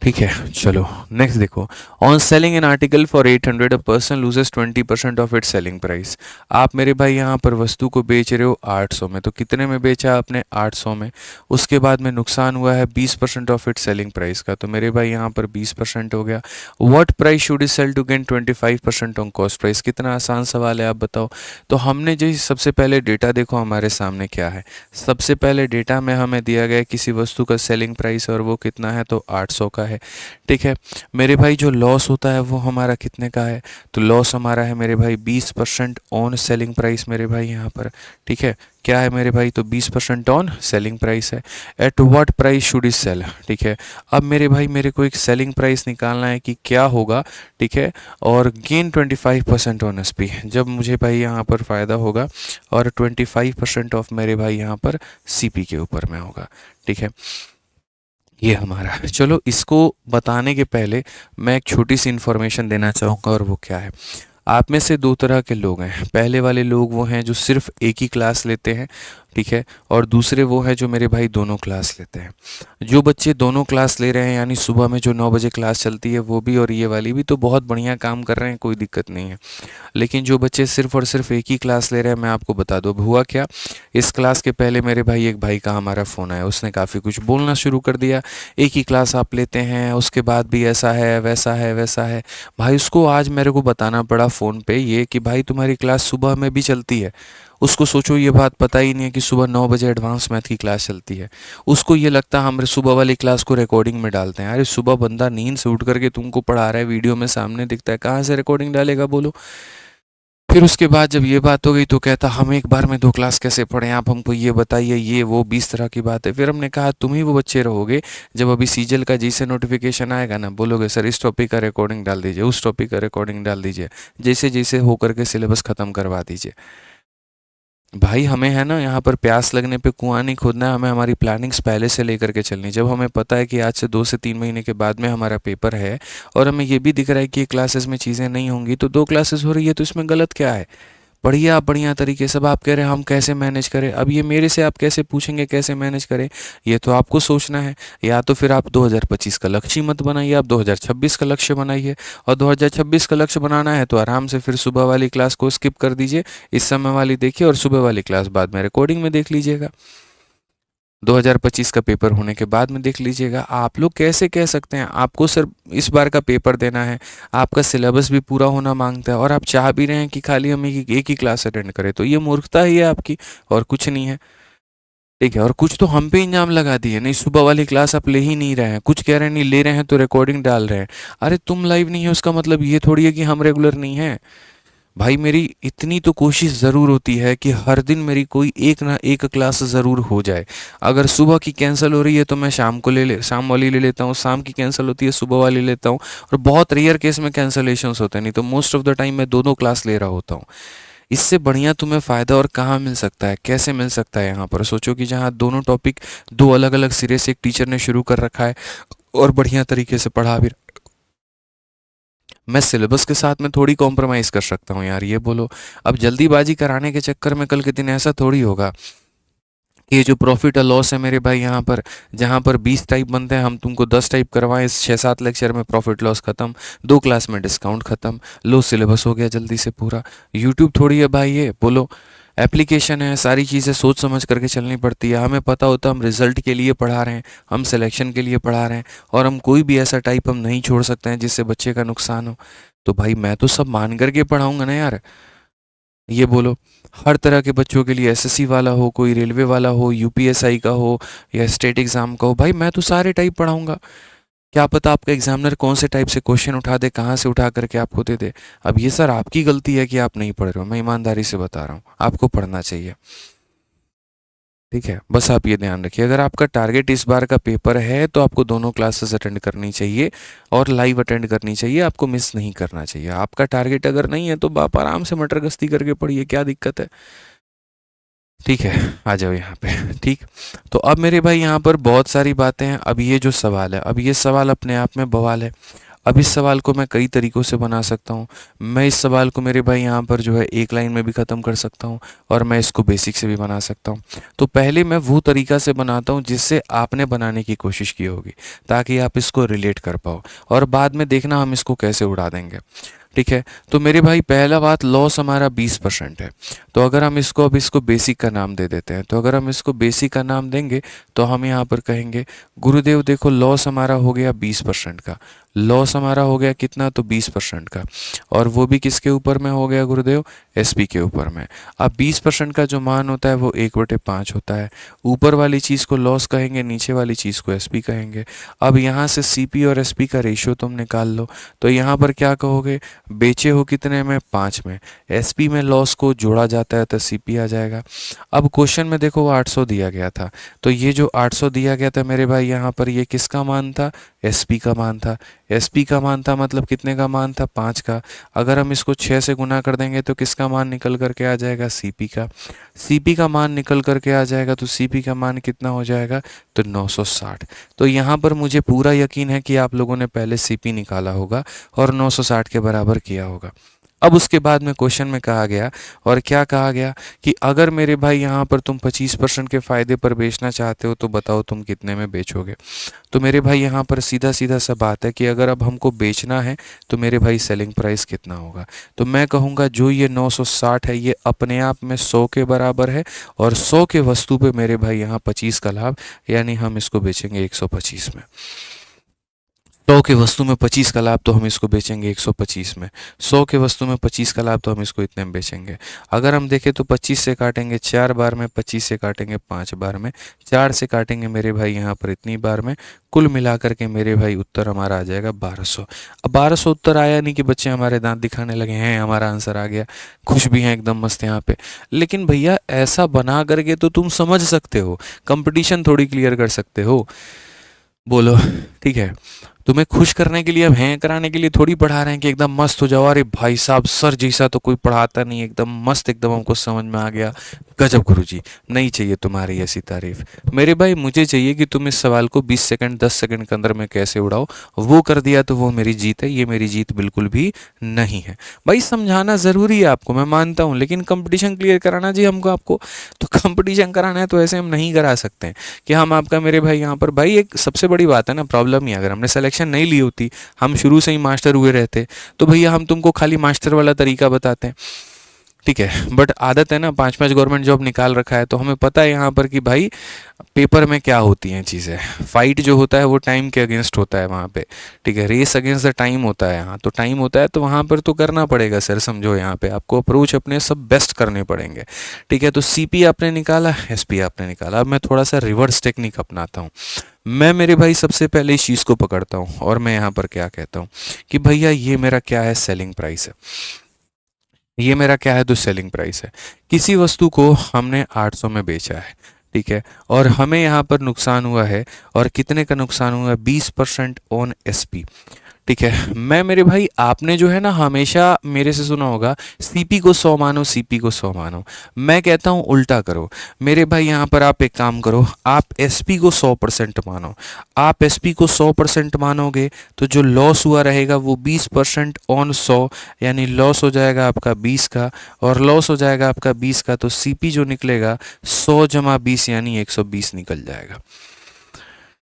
ठीक है, चलो नेक्स्ट देखो। On selling an article for 800 a person loses 20% of its selling price. आप मेरे भाई यहाँ पर वस्तु को बेच रहे हो 800 में, तो कितने में बेचा आपने? 800 में। उसके बाद में नुकसान हुआ है 20% ऑफ इट्स सेलिंग प्राइस का, तो मेरे भाई यहाँ पर 20% हो गया। What price should is sell to gain 25% on cost price? कितना आसान सवाल है, आप बताओ। तो हमने जो सबसे पहले डेटा देखो हमारे सामने क्या है। सबसे पहले डेटा में हमें दिया गया किसी वस्तु का सेलिंग प्राइस और वो कितना है, तो 800 का है। ठीक है मेरे भाई, जो लॉस होता है वो हमारा कितने का है? तो लॉस हमारा है मेरे भाई 20% ऑन सेलिंग प्राइस मेरे भाई यहाँ पर। ठीक है, क्या है मेरे भाई? तो 20% ऑन सेलिंग प्राइस है। At what price should is sell? ठीक है, अब मेरे भाई मेरे को एक सेलिंग प्राइस निकालना है कि क्या होगा। ठीक है, और गेन 25% ऑन एसपी, जब मुझे भाई यहाँ पर फ़ायदा होगा, और 25% ऑफ मेरे भाई यहाँ पर सीपी के ऊपर में होगा। ठीक है, ये हमारा है। चलो इसको बताने के पहले मैं एक छोटी सी इन्फॉर्मेशन देना चाहूँगा, और वो क्या है। आप में से दो तरह के लोग हैं। पहले वाले लोग वो हैं जो सिर्फ एक ही क्लास लेते हैं, ठीक है, और दूसरे वो हैं जो मेरे भाई दोनों क्लास लेते हैं। जो बच्चे दोनों क्लास ले रहे हैं, यानी सुबह में जो 9 बजे क्लास चलती है वो भी और ये वाली भी, तो बहुत बढ़िया काम कर रहे हैं, कोई दिक्कत नहीं है। लेकिन जो बच्चे सिर्फ और सिर्फ एक ही क्लास ले रहे हैं, मैं आपको बता दूँ हुआ क्या। इस क्लास के पहले मेरे भाई एक भाई का हमारा फ़ोन आया, उसने काफ़ी कुछ बोलना शुरू कर दिया। एक ही क्लास आप लेते हैं, उसके बाद भी ऐसा है वैसा है वैसा है। भाई उसको आज मेरे को बताना पड़ा फ़ोन पे ये कि भाई तुम्हारी क्लास सुबह में भी चलती है। उसको सोचो ये बात पता ही नहीं है कि सुबह 9 बजे एडवांस मैथ की क्लास चलती है। उसको ये लगता है हम सुबह वाली क्लास को रिकॉर्डिंग में डालते हैं। अरे सुबह बंदा नींद से उठ करके तुमको पढ़ा रहा है, वीडियो में सामने दिखता है, कहाँ से रिकॉर्डिंग डालेगा बोलो। फिर उसके बाद जब ये बात हो गई तो कहता हम एक बार में 2 क्लास कैसे पढ़ें, आप हमको ये बताइए, ये वो 20 तरह की बात है। फिर हमने कहा तुम ही वो बच्चे रहोगे जब अभी सीजल का जैसे नोटिफिकेशन आएगा ना, बोलोगे सर इस टॉपिक का रिकॉर्डिंग डाल दीजिए, उस टॉपिक का रिकॉर्डिंग डाल दीजिए, जैसे जैसे हो करके सिलेबस ख़त्म करवा दीजिए। भाई हमें है ना यहाँ पर प्यास लगने पे कुआं नहीं खोदना है, हमें हमारी प्लानिंग्स पहले से लेकर के चलनी। जब हमें पता है कि आज से 2 से 3 महीने के बाद में हमारा पेपर है, और हमें ये भी दिख रहा है कि क्लासेस में चीज़ें नहीं होंगी, तो 2 क्लासेस हो रही है, तो इसमें गलत क्या है? पढ़िए आप बढ़िया तरीके से। अब आप कह रहे हैं हम कैसे मैनेज करें, अब ये मेरे से आप कैसे पूछेंगे कैसे मैनेज करें, ये तो आपको सोचना है। या तो फिर आप 2025 का लक्ष्य मत बनाइए, आप 2026 का लक्ष्य बनाइए। और 2026 का लक्ष्य बनाना है तो आराम से फिर सुबह वाली क्लास को स्किप कर दीजिए, इस समय वाली देखिए, और सुबह वाली क्लास बाद में रिकॉर्डिंग में देख लीजिएगा। 2025 का पेपर होने के बाद में देख लीजिएगा। आप लोग कैसे कह सकते हैं? आपको सिर्फ इस बार का पेपर देना है, आपका सिलेबस भी पूरा होना मांगता है, और आप चाह भी रहे हैं कि खाली हम एक ही क्लास अटेंड करें, तो ये मूर्खता ही है आपकी, और कुछ नहीं है। ठीक है, और कुछ तो हम पे इल्जाम लगा दिए, नहीं सुबह वाली क्लास आप ले ही नहीं रहे हैं, कुछ कह रहे हैं नहीं ले रहे हैं तो रिकॉर्डिंग डाल रहे हैं। अरे तुम लाइव नहीं है उसका मतलब ये थोड़ी है कि हम रेगुलर नहीं हैं। भाई मेरी इतनी तो कोशिश ज़रूर होती है कि हर दिन मेरी कोई एक ना एक क्लास ज़रूर हो जाए। अगर सुबह की कैंसिल हो रही है तो मैं शाम वाली ले लेता हूँ, शाम की कैंसिल होती है सुबह वाली लेता हूँ, और बहुत रेयर केस में कैंसलेशंस होते हैं, नहीं तो मोस्ट ऑफ द टाइम मैं दोनों क्लास ले रहा होता हूँ। इससे बढ़िया तुम्हें फ़ायदा और कहाँ मिल सकता है, कैसे मिल सकता है? यहाँ पर सोचो कि जहाँ दोनों टॉपिक दो अलग अलग सिरे से एक टीचर ने शुरू कर रखा है, और बढ़िया तरीके से पढ़ा भी, मैं सिलेबस के साथ में थोड़ी कॉम्प्रोमाइज़ कर सकता हूँ यार, ये बोलो। अब जल्दीबाजी कराने के चक्कर में कल के दिन ऐसा थोड़ी होगा कि ये जो प्रॉफिट और लॉस है मेरे भाई यहाँ पर, जहाँ पर 20 टाइप बनते हैं, हम तुमको 10 टाइप करवाएं, इस 6-7 लेक्चर में प्रॉफिट लॉस खत्म, 2 क्लास में डिस्काउंट खत्म, लो सिलेबस हो गया जल्दी से पूरा। यूट्यूब थोड़ी है भाई ये, बोलो। एप्लीकेशन है, सारी चीज़ें सोच समझ करके चलनी पड़ती है। हमें पता होता है हम रिजल्ट के लिए पढ़ा रहे हैं, हम सिलेक्शन के लिए पढ़ा रहे हैं, और हम कोई भी ऐसा टाइप हम नहीं छोड़ सकते हैं जिससे बच्चे का नुकसान हो। तो भाई मैं तो सब मान करके पढ़ाऊंगा ना यार, ये बोलो। हर तरह के बच्चों के लिए, एसएससी वाला हो, कोई रेलवे वाला हो, यूपीएसआई का हो, या स्टेट एग्ज़ाम का हो, भाई मैं तो सारे टाइप पढ़ाऊंगा। क्या पता आपका एग्जामिनर कौन से टाइप से क्वेश्चन उठा दे, कहाँ से उठा करके आपको दे दे। अब ये सर आपकी गलती है कि आप नहीं पढ़ रहे हो, मैं ईमानदारी से बता रहा हूँ, आपको पढ़ना चाहिए। ठीक है, बस आप ये ध्यान रखिए। अगर आपका टारगेट इस बार का पेपर है तो आपको दोनों क्लासेस अटेंड करनी चाहिए और लाइव अटेंड करनी चाहिए, आपको मिस नहीं करना चाहिए। आपका टारगेट अगर नहीं है तो आप आराम से मटर गश्ती करके पढ़िए, क्या दिक्कत है। ठीक है, आ जाओ यहाँ पे। ठीक, तो अब मेरे भाई यहाँ पर बहुत सारी बातें हैं। अब ये जो सवाल है, अब ये सवाल अपने आप में बवाल है। अब इस सवाल को मैं कई तरीक़ों से बना सकता हूँ। मैं इस सवाल को मेरे भाई यहाँ पर जो है एक लाइन में भी ख़त्म कर सकता हूँ और मैं इसको बेसिक से भी बना सकता हूँ। तो पहले मैं वो तरीक़ा से बनाता हूँ जिससे आपने बनाने की कोशिश की होगी, ताकि आप इसको रिलेट कर पाओ, और बाद में देखना हम इसको कैसे उड़ा देंगे। ठीक है, तो मेरे भाई पहला बात, लॉस हमारा 20% है। तो अगर हम इसको अब इसको बेसिक का नाम दे देते हैं, तो अगर हम इसको बेसिक का नाम देंगे तो हम यहाँ पर कहेंगे गुरुदेव देखो लॉस हमारा हो गया 20% का। लॉस हमारा हो गया कितना, तो 20% का, और वो भी किसके ऊपर में हो गया गुरुदेव, एसपी के ऊपर में। अब 20% का जो मान होता है वो 1/5 होता है। ऊपर वाली चीज़ को लॉस कहेंगे, नीचे वाली चीज़ को एसपी कहेंगे। अब यहाँ से सीपी और एसपी का रेशियो तुम निकाल लो, तो यहाँ पर क्या कहोगे, बेचे हो कितने में, 5 में। एसपी में लॉस को जोड़ा जाता है तो सीपी आ जाएगा। अब क्वेश्चन में देखो वो 800 दिया गया था, तो ये जो 800 दिया गया था मेरे भाई यहाँ पर, ये किसका मान था, एसपी का मान था। एसपी का मान था मतलब कितने का मान था, 5 का। अगर हम इसको 6 से गुना कर देंगे तो किसका मान निकल करके आ जाएगा, सीपी का। सीपी का मान निकल करके आ जाएगा, तो सीपी का मान कितना हो जाएगा, तो 960। तो यहाँ पर मुझे पूरा यकीन है कि आप लोगों ने पहले सीपी निकाला होगा और 960 के बराबर किया होगा। अब उसके बाद में क्वेश्चन में कहा गया, और क्या कहा गया कि अगर मेरे भाई यहाँ पर तुम 25% के फ़ायदे पर बेचना चाहते हो तो बताओ तुम कितने में बेचोगे। तो मेरे भाई यहाँ पर सीधा सीधा सा बात है कि अगर अब हमको बेचना है तो मेरे भाई सेलिंग प्राइस कितना होगा। तो मैं कहूँगा जो ये 960 है ये अपने आप में 100 के बराबर है, और 100 के वस्तु पे मेरे भाई यहाँ 25 का लाभ, यानी हम इसको बेचेंगे 125 में। 100 की वस्तु में 25 का लाभ तो हम इसको बेचेंगे 125 में। 100 की वस्तु में 25 का लाभ तो हम इसको इतने में बेचेंगे। अगर हम देखें तो 25 से काटेंगे 4 बार में, 25 से काटेंगे 5 बार में, 4 से काटेंगे मेरे भाई यहाँ पर इतनी बार में, कुल मिलाकर के मेरे भाई उत्तर हमारा आ जाएगा 1200। अब 1200 उत्तर आया नहीं कि बच्चे हमारे दांत दिखाने लगे हैं, हमारा आंसर आ गया, खुश भी हैं एकदम मस्त यहाँ पे। लेकिन भैया ऐसा बना करके तो तुम समझ सकते हो, कंपटीशन थोड़ी क्लियर कर सकते हो, बोलो। ठीक है, तुम्हें खुश करने के लिए, अब हैं कराने के लिए थोड़ी पढ़ा रहे हैं कि एकदम मस्त हो जाओ, अरे भाई साहब सर जैसा तो कोई पढ़ाता नहीं, एकदम मस्त, एकदम हमको समझ में आ गया, गजब गुरुजी। नहीं चाहिए तुम्हारी ऐसी तारीफ मेरे भाई, मुझे चाहिए कि तुम इस सवाल को 20 सेकंड 10 सेकंड के अंदर में कैसे उड़ाओ। वो कर दिया तो वो मेरी जीत है, ये मेरी जीत बिल्कुल भी नहीं है। भाई समझाना ज़रूरी है आपको, मैं मानता हूँ, लेकिन कंपटीशन क्लियर कराना जी हमको, आपको तो कंपटीशन कराना है तो ऐसे हम नहीं करा सकते हैं कि हम आपका मेरे भाई यहाँ पर। भाई एक सबसे बड़ी बात है ना, प्रॉब्लम ही अगर हमने सिलेक्शन नहीं ली होती, हम शुरू से ही मास्टर हुए रहते, तो भैया हम तुमको खाली मास्टर वाला तरीका बताते हैं। ठीक है, बट आदत है ना, 5-5 गवर्नमेंट जॉब निकाल रखा है, तो हमें पता है यहाँ पर कि भाई पेपर में क्या होती हैं चीज़ें। फाइट जो होता है वो टाइम के अगेंस्ट होता है वहाँ पे। ठीक है, रेस अगेंस्ट द टाइम होता है यहाँ, तो टाइम होता है तो वहाँ पर तो करना पड़ेगा सर, समझो यहाँ पे आपको अप्रोच अपने सब बेस्ट करने पड़ेंगे। ठीक है, तो सीपी आपने निकाला, एसपी आपने निकाला। अब मैं थोड़ा सा रिवर्स टेक्निक अपनाता हूँ। मैं मेरे भाई सबसे पहले इस चीज़ को पकड़ता हूँ और मैं यहाँ पर क्या कहता हूँ कि भैया ये मेरा क्या है, सेलिंग प्राइस है। ये मेरा क्या है, तो सेलिंग प्राइस है। किसी वस्तु को हमने 800 में बेचा है, ठीक है, और हमें यहाँ पर नुकसान हुआ है, और कितने का नुकसान हुआ है, 20% ऑन एसपी। ठीक है, मैं मेरे भाई, आपने जो है ना हमेशा मेरे से सुना होगा सीपी को 100 मानो, सीपी को 100 मानो। मैं कहता हूँ उल्टा करो मेरे भाई, यहाँ पर आप एक काम करो, आप एसपी को 100% मानो। आप एसपी को 100% मानोगे तो जो लॉस हुआ रहेगा वो 20% ऑन 100, यानी लॉस हो जाएगा आपका 20 का, और लॉस हो जाएगा आपका 20 का, तो सीपी जो निकलेगा 100 जमा 20 यानी 120 निकल जाएगा।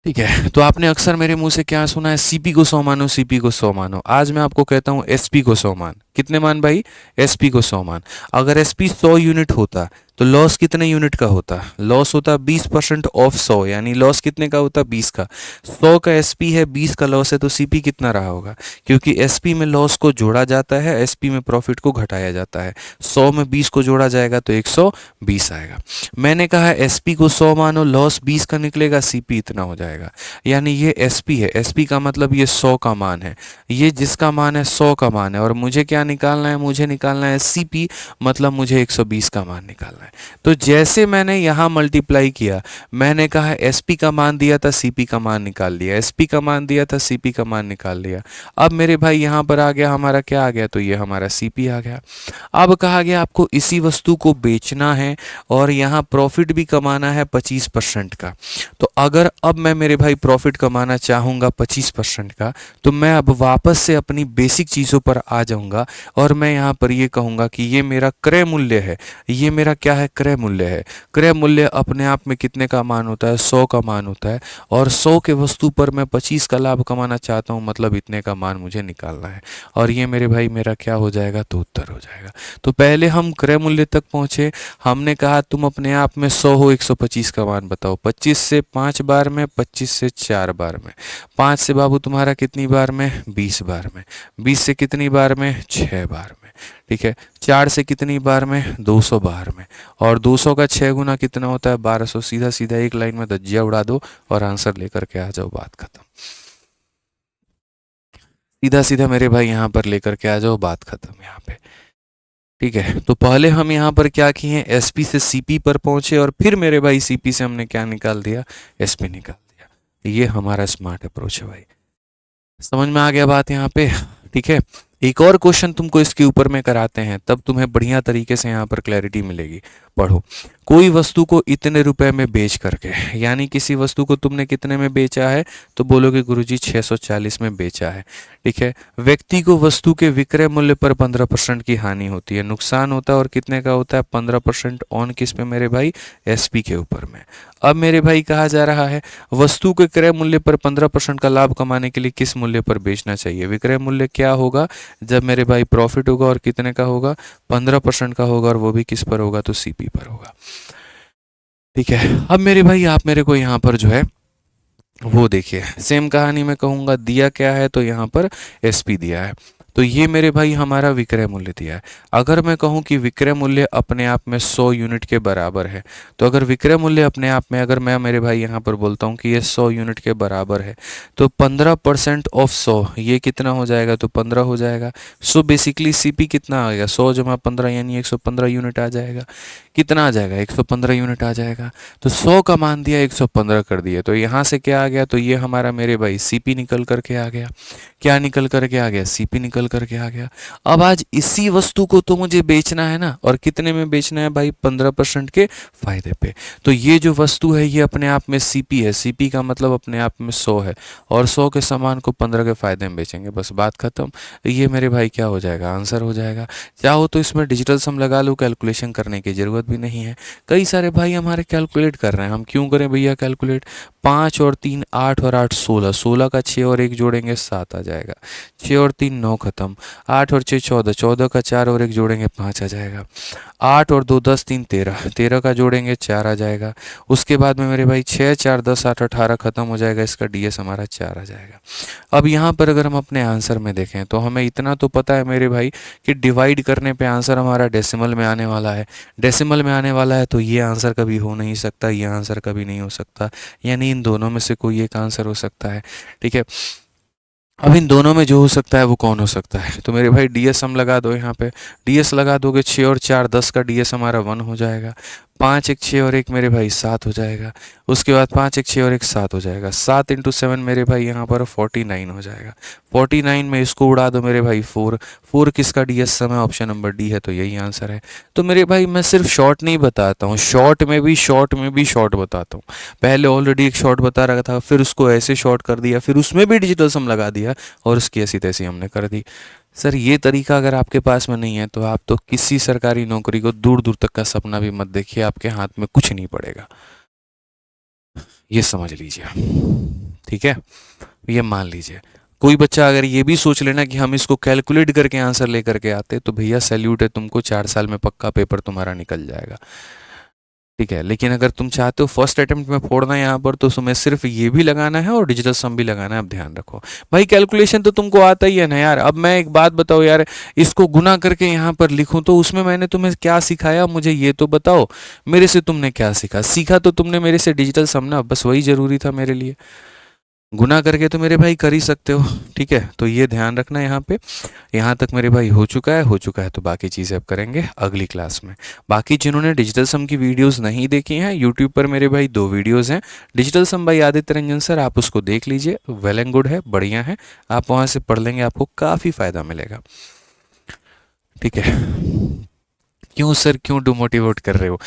ठीक है, तो आपने अक्सर मेरे मुंह से क्या सुना है, सीपी को 100 मानो, सीपी को 100 मानो। आज मैं आपको कहता हूँ एसपी को 100 मान। कितने मान भाई, एसपी को 100 मान। अगर एसपी 100 यूनिट होता तो लॉस कितने यूनिट का होता, लॉस होता 20% ऑफ 100, यानी लॉस कितने का होता, 20 का। 100 का एसपी है, 20 का लॉस है, तो सीपी कितना रहा होगा, क्योंकि एसपी में लॉस को जोड़ा जाता है, एसपी में प्रॉफिट को घटाया जाता है। 100 में 20 को जोड़ा जाएगा तो 120 आएगा। मैंने कहा एसपी को 100 मानो, लॉस 20 का निकलेगा, सीपी इतना हो जाएगा। यानी ये एसपी है, एसपी का मतलब ये 100 का मान है, ये जिसका मान है 100 का मान है, और मुझे क्या क्या निकालना है, मुझे निकालना है सीपी, मतलब मुझे 120 का मान निकालना है। तो जैसे मैंने यहाँ मल्टीप्लाई किया, मैंने कहा एसपी का मान दिया था, सीपी का मान निकाल लिया, एसपी का मान दिया था, सीपी का मान निकाल लिया। अब मेरे भाई यहाँ पर आ गया हमारा क्या आ गया, तो ये हमारा सीपी आ गया। अब कहा गया आपको इसी वस्तु को बेचना है और यहाँ प्रॉफिट भी कमाना है 25% का। तो अगर अब मैं मेरे भाई प्रॉफिट कमाना चाहूँगा 25% का, तो मैं अब वापस से अपनी बेसिक चीज़ों पर आ जाऊँगा और मैं यहाँ पर ये कहूँगा कि ये मेरा क्रय मूल्य है। ये मेरा क्या है, क्रय मूल्य है। क्रय मूल्य अपने आप में कितने का मान होता है, 100 का मान होता है, और 100 के वस्तु पर मैं 25 का लाभ कमाना चाहता हूँ, मतलब इतने का मान मुझे निकालना है। और ये मेरे भाई मेरा क्या हो जाएगा, तो उत्तर हो जाएगा। तो पहले हम क्रय मूल्य तक पहुँचे, हमने कहा तुम अपने आप में 100 हो, 125 का मान बताओ। 25 से 5 बार में, 25 से 4 बार में, 5 से बाबू तुम्हारा कितनी बार में, 20 बार में, 20 से कितनी बार में, 6 बार में, ठीक है। 4 से कितनी बार में, 200 बार में, और 200 का 6 गुना कितना होता है, 1200। सीधा सीधा एक लाइन में धज्जिया उड़ा दो और आंसर लेकर के आ जाओ, बात खत्म। सीधा सीधा मेरे भाई यहाँ पर लेकर के आ जाओ, बात खत्म यहाँ पे, ठीक है। तो पहले हम यहाँ पर क्या किए, एसपी से सीपी पर पहुंचे और फिर मेरे भाई सीपी से हमने क्या निकाल दिया, एसपी निकाल दिया। ये हमारा स्मार्ट अप्रोच है भाई। समझ में आ गया बात यहाँ पे, ठीक है। एक और क्वेश्चन तुमको इसके ऊपर में कराते हैं, तब तुम्हें बढ़िया तरीके से यहाँ पर क्लैरिटी मिलेगी। पढ़ो, कोई वस्तु को इतने रुपए में बेच करके, यानी किसी वस्तु को तुमने कितने में बेचा है, तो बोलोगे गुरुजी 640 में बेचा है, ठीक है। व्यक्ति को वस्तु के विक्रय मूल्य पर 15% की हानि होती है, नुकसान होता है, और कितने का होता है, 15%। ऑन किस पे मेरे भाई, एसपी के ऊपर में। अब मेरे भाई कहा जा रहा है वस्तु के क्रय मूल्य पर 15% का लाभ कमाने के लिए किस मूल्य पर बेचना चाहिए। विक्रय मूल्य क्या होगा जब मेरे भाई प्रॉफिट होगा, और कितने का होगा, 15% का होगा, और वो भी किस पर होगा, तो सीपी पर होगा, ठीक है। अब मेरे भाई आप मेरे को यहाँ पर जो है वो देखिए, सेम कहानी मैं कहूँगा, दिया क्या है, तो यहाँ पर एसपी दिया है। तो ये मेरे भाई हमारा विक्रय मूल्य दिया है। अगर मैं कहूँ कि विक्रय मूल्य अपने आप में 100 यूनिट के बराबर है, तो अगर विक्रय मूल्य अपने आप में, अगर मैं मेरे भाई यहाँ पर बोलता हूँ कि ये 100 यूनिट के बराबर है, तो 15% ऑफ 100 ये कितना हो जाएगा, तो 15 हो जाएगा। सो बेसिकली सीपी कितना आ गया, 100 जमा 15 यानी 115 यूनिट आ जाएगा। कितना आ जाएगा, 115 यूनिट आ जाएगा। तो 100 का मान दिया, 115 कर दिए, तो यहाँ से क्या आ गया, तो ये हमारा मेरे भाई सीपी निकल करके आ गया। क्या निकल करके आ गया, सीपी निकल करके आ गया। अब आज इसी वस्तु को तो मुझे बेचना है ना, और कितने में बेचना है भाई, 15% के फायदे पे। तो ये जो वस्तु है ये अपने आप में सीपी है, सीपी का मतलब अपने आप में 100 है, और 100 के सामान को 15 के फायदे में बेचेंगे, बस बात खत्म। ये मेरे भाई क्या हो जाएगा, आंसर हो जाएगा। चाहो तो इसमें डिजिटल सम लगा लो, कैलकुलेशन करने की जरूरत भी नहीं है। कई सारे भाई हमारे कैलकुलेट कर रहे हैं, हम क्यों करें भैया कैलकुलेट। 5 और 3 8 और 8 16, 16 का 6 और 1 जोड़ेंगे 7 आ जाएगा, 6 और 3 9 खत्म, 8 और 6 14, 14 का 4 और 1 जोड़ेंगे 5 आ जाएगा, 8 और 2 10 3 13, 13 का जोड़ेंगे 4 आ जाएगा। उसके बाद में मेरे भाई 6 4 10 8 18 खत्म हो जाएगा, इसका डीएस हमारा 4 आ जाएगा। अब यहाँ पर अगर हम अपने आंसर में देखें, तो हमें इतना तो पता है मेरे भाई कि डिवाइड करने पे आंसर हमारा डेसिमल में आने वाला है। डेसिमल में आने वाला है, तो ये आंसर कभी हो नहीं सकता, ये आंसर कभी नहीं हो सकता, यानी इन दोनों में से कोई एक आंसर हो सकता है, ठीक है। अब इन दोनों में जो हो सकता है वो कौन हो सकता है, तो मेरे भाई डीएस हम लगा दो। यहाँ पे डीएस लगा दोगे, 6 और 4 10 का डीएस हमारा 1 हो जाएगा, 5 1 6 और 1 मेरे भाई 7 हो जाएगा। उसके बाद 5 1 6 और 1 7 हो जाएगा, 7 इंटू 7 मेरे भाई यहाँ पर 49 हो जाएगा। 49 में इसको उड़ा दो मेरे भाई 4, 4 किसका डीएस सम है, ऑप्शन नंबर डी है, तो यही आंसर है। तो मेरे भाई मैं सिर्फ शॉर्ट नहीं बताता हूँ, शॉर्ट में भी शॉर्ट बताता हूँ। पहले ऑलरेडी एक शॉर्ट बता रखा था, फिर उसको ऐसे शॉर्ट कर दिया, फिर उसमें भी डिजिटल सम लगा दिया, और उसकी ऐसी तैसी हमने कर दी। सर ये तरीका अगर आपके पास में नहीं है, तो आप तो किसी सरकारी नौकरी को दूर दूर तक का सपना भी मत देखिए, आपके हाथ में कुछ नहीं पड़ेगा, ये समझ लीजिए, ठीक है। ये मान लीजिए कोई बच्चा अगर ये भी सोच लेना कि हम इसको कैलकुलेट करके आंसर लेकर के आते, तो भैया सैल्यूट है तुमको, 4 साल में पक्का पेपर तुम्हारा निकल जाएगा, ठीक है। लेकिन अगर तुम चाहते हो फर्स्ट अटेम्प्ट में फोड़ना यहाँ पर, तो तुम्हें सिर्फ ये भी लगाना है और डिजिटल सम भी लगाना है। अब ध्यान रखो भाई, कैलकुलेशन तो तुमको आता ही है ना यार। अब मैं एक बात बताओ यार, इसको गुना करके यहाँ पर लिखूं, तो उसमें मैंने तुम्हें क्या सिखाया, मुझे ये तो बताओ। मेरे से तुमने क्या सीखा, सीखा तो तुमने मेरे से डिजिटल सम ना, बस वही जरूरी था मेरे लिए। गुना करके तो मेरे भाई कर ही सकते हो, ठीक है। तो ये ध्यान रखना यहाँ पे। यहाँ तक मेरे भाई हो चुका है तो बाकी चीज़ें अब करेंगे अगली क्लास में। बाकी जिन्होंने डिजिटल सम की वीडियोस नहीं देखी हैं, यूट्यूब पर मेरे भाई 2 वीडियोस हैं, digital some by Aditya Ranjan sir, आप उसको देख लीजिए, वेल एंड गुड है, बढ़िया है। आप वहाँ से पढ़ लेंगे, आपको काफ़ी फ़ायदा मिलेगा, ठीक है। क्यों सर, क्यों डिमोटिवेट कर रहे हो?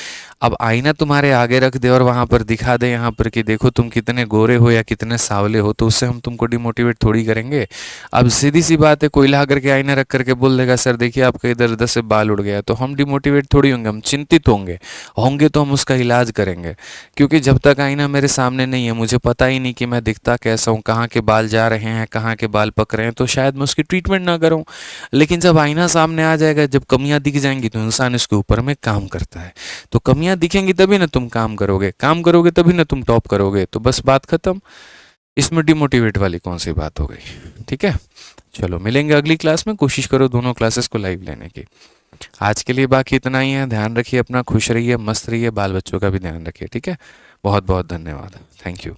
अब आईना तुम्हारे आगे रख दे और वहां पर दिखा दे यहाँ पर कि देखो तुम कितने गोरे हो या कितने सांवले हो, तो उससे हम तुमको डिमोटिवेट थोड़ी करेंगे। अब सीधी सी बात है, कोई ला करके आईना रख करके बोल देगा सर देखिए आपका इधर उधर से बाल उड़ गया, तो हम डिमोटिवेट थोड़ी होंगे, हम चिंतित होंगे। होंगे तो हम उसका इलाज करेंगे, क्योंकि जब तक आईना मेरे सामने नहीं है, मुझे पता ही नहीं कि मैं दिखता कैसा हूँ, कहाँ के बाल जा रहे हैं, कहाँ के बाल पक रहे हैं, तो शायद मैं उसकी ट्रीटमेंट ना करूँ। लेकिन जब आईना सामने आ जाएगा, जब कमियां दिख जाएंगी, तो इंसान इसके ऊपर में काम करता है। तो कमियां दिखेंगी तभी ना तुम काम करोगे, काम करोगे तभी ना तुम टॉप करोगे, तो बस बात खत्म। इसमें डिमोटिवेट वाली कौन सी बात हो गई, ठीक है। चलो मिलेंगे अगली क्लास में, कोशिश करो दोनों क्लासेस को लाइव लेने की। आज के लिए बाकी इतना ही है, ध्यान रखिए अपना, खुश रहिए, मस्त रहिए, बाल बच्चों का भी ध्यान रखिए, ठीक है। बहुत बहुत धन्यवाद, थैंक यू।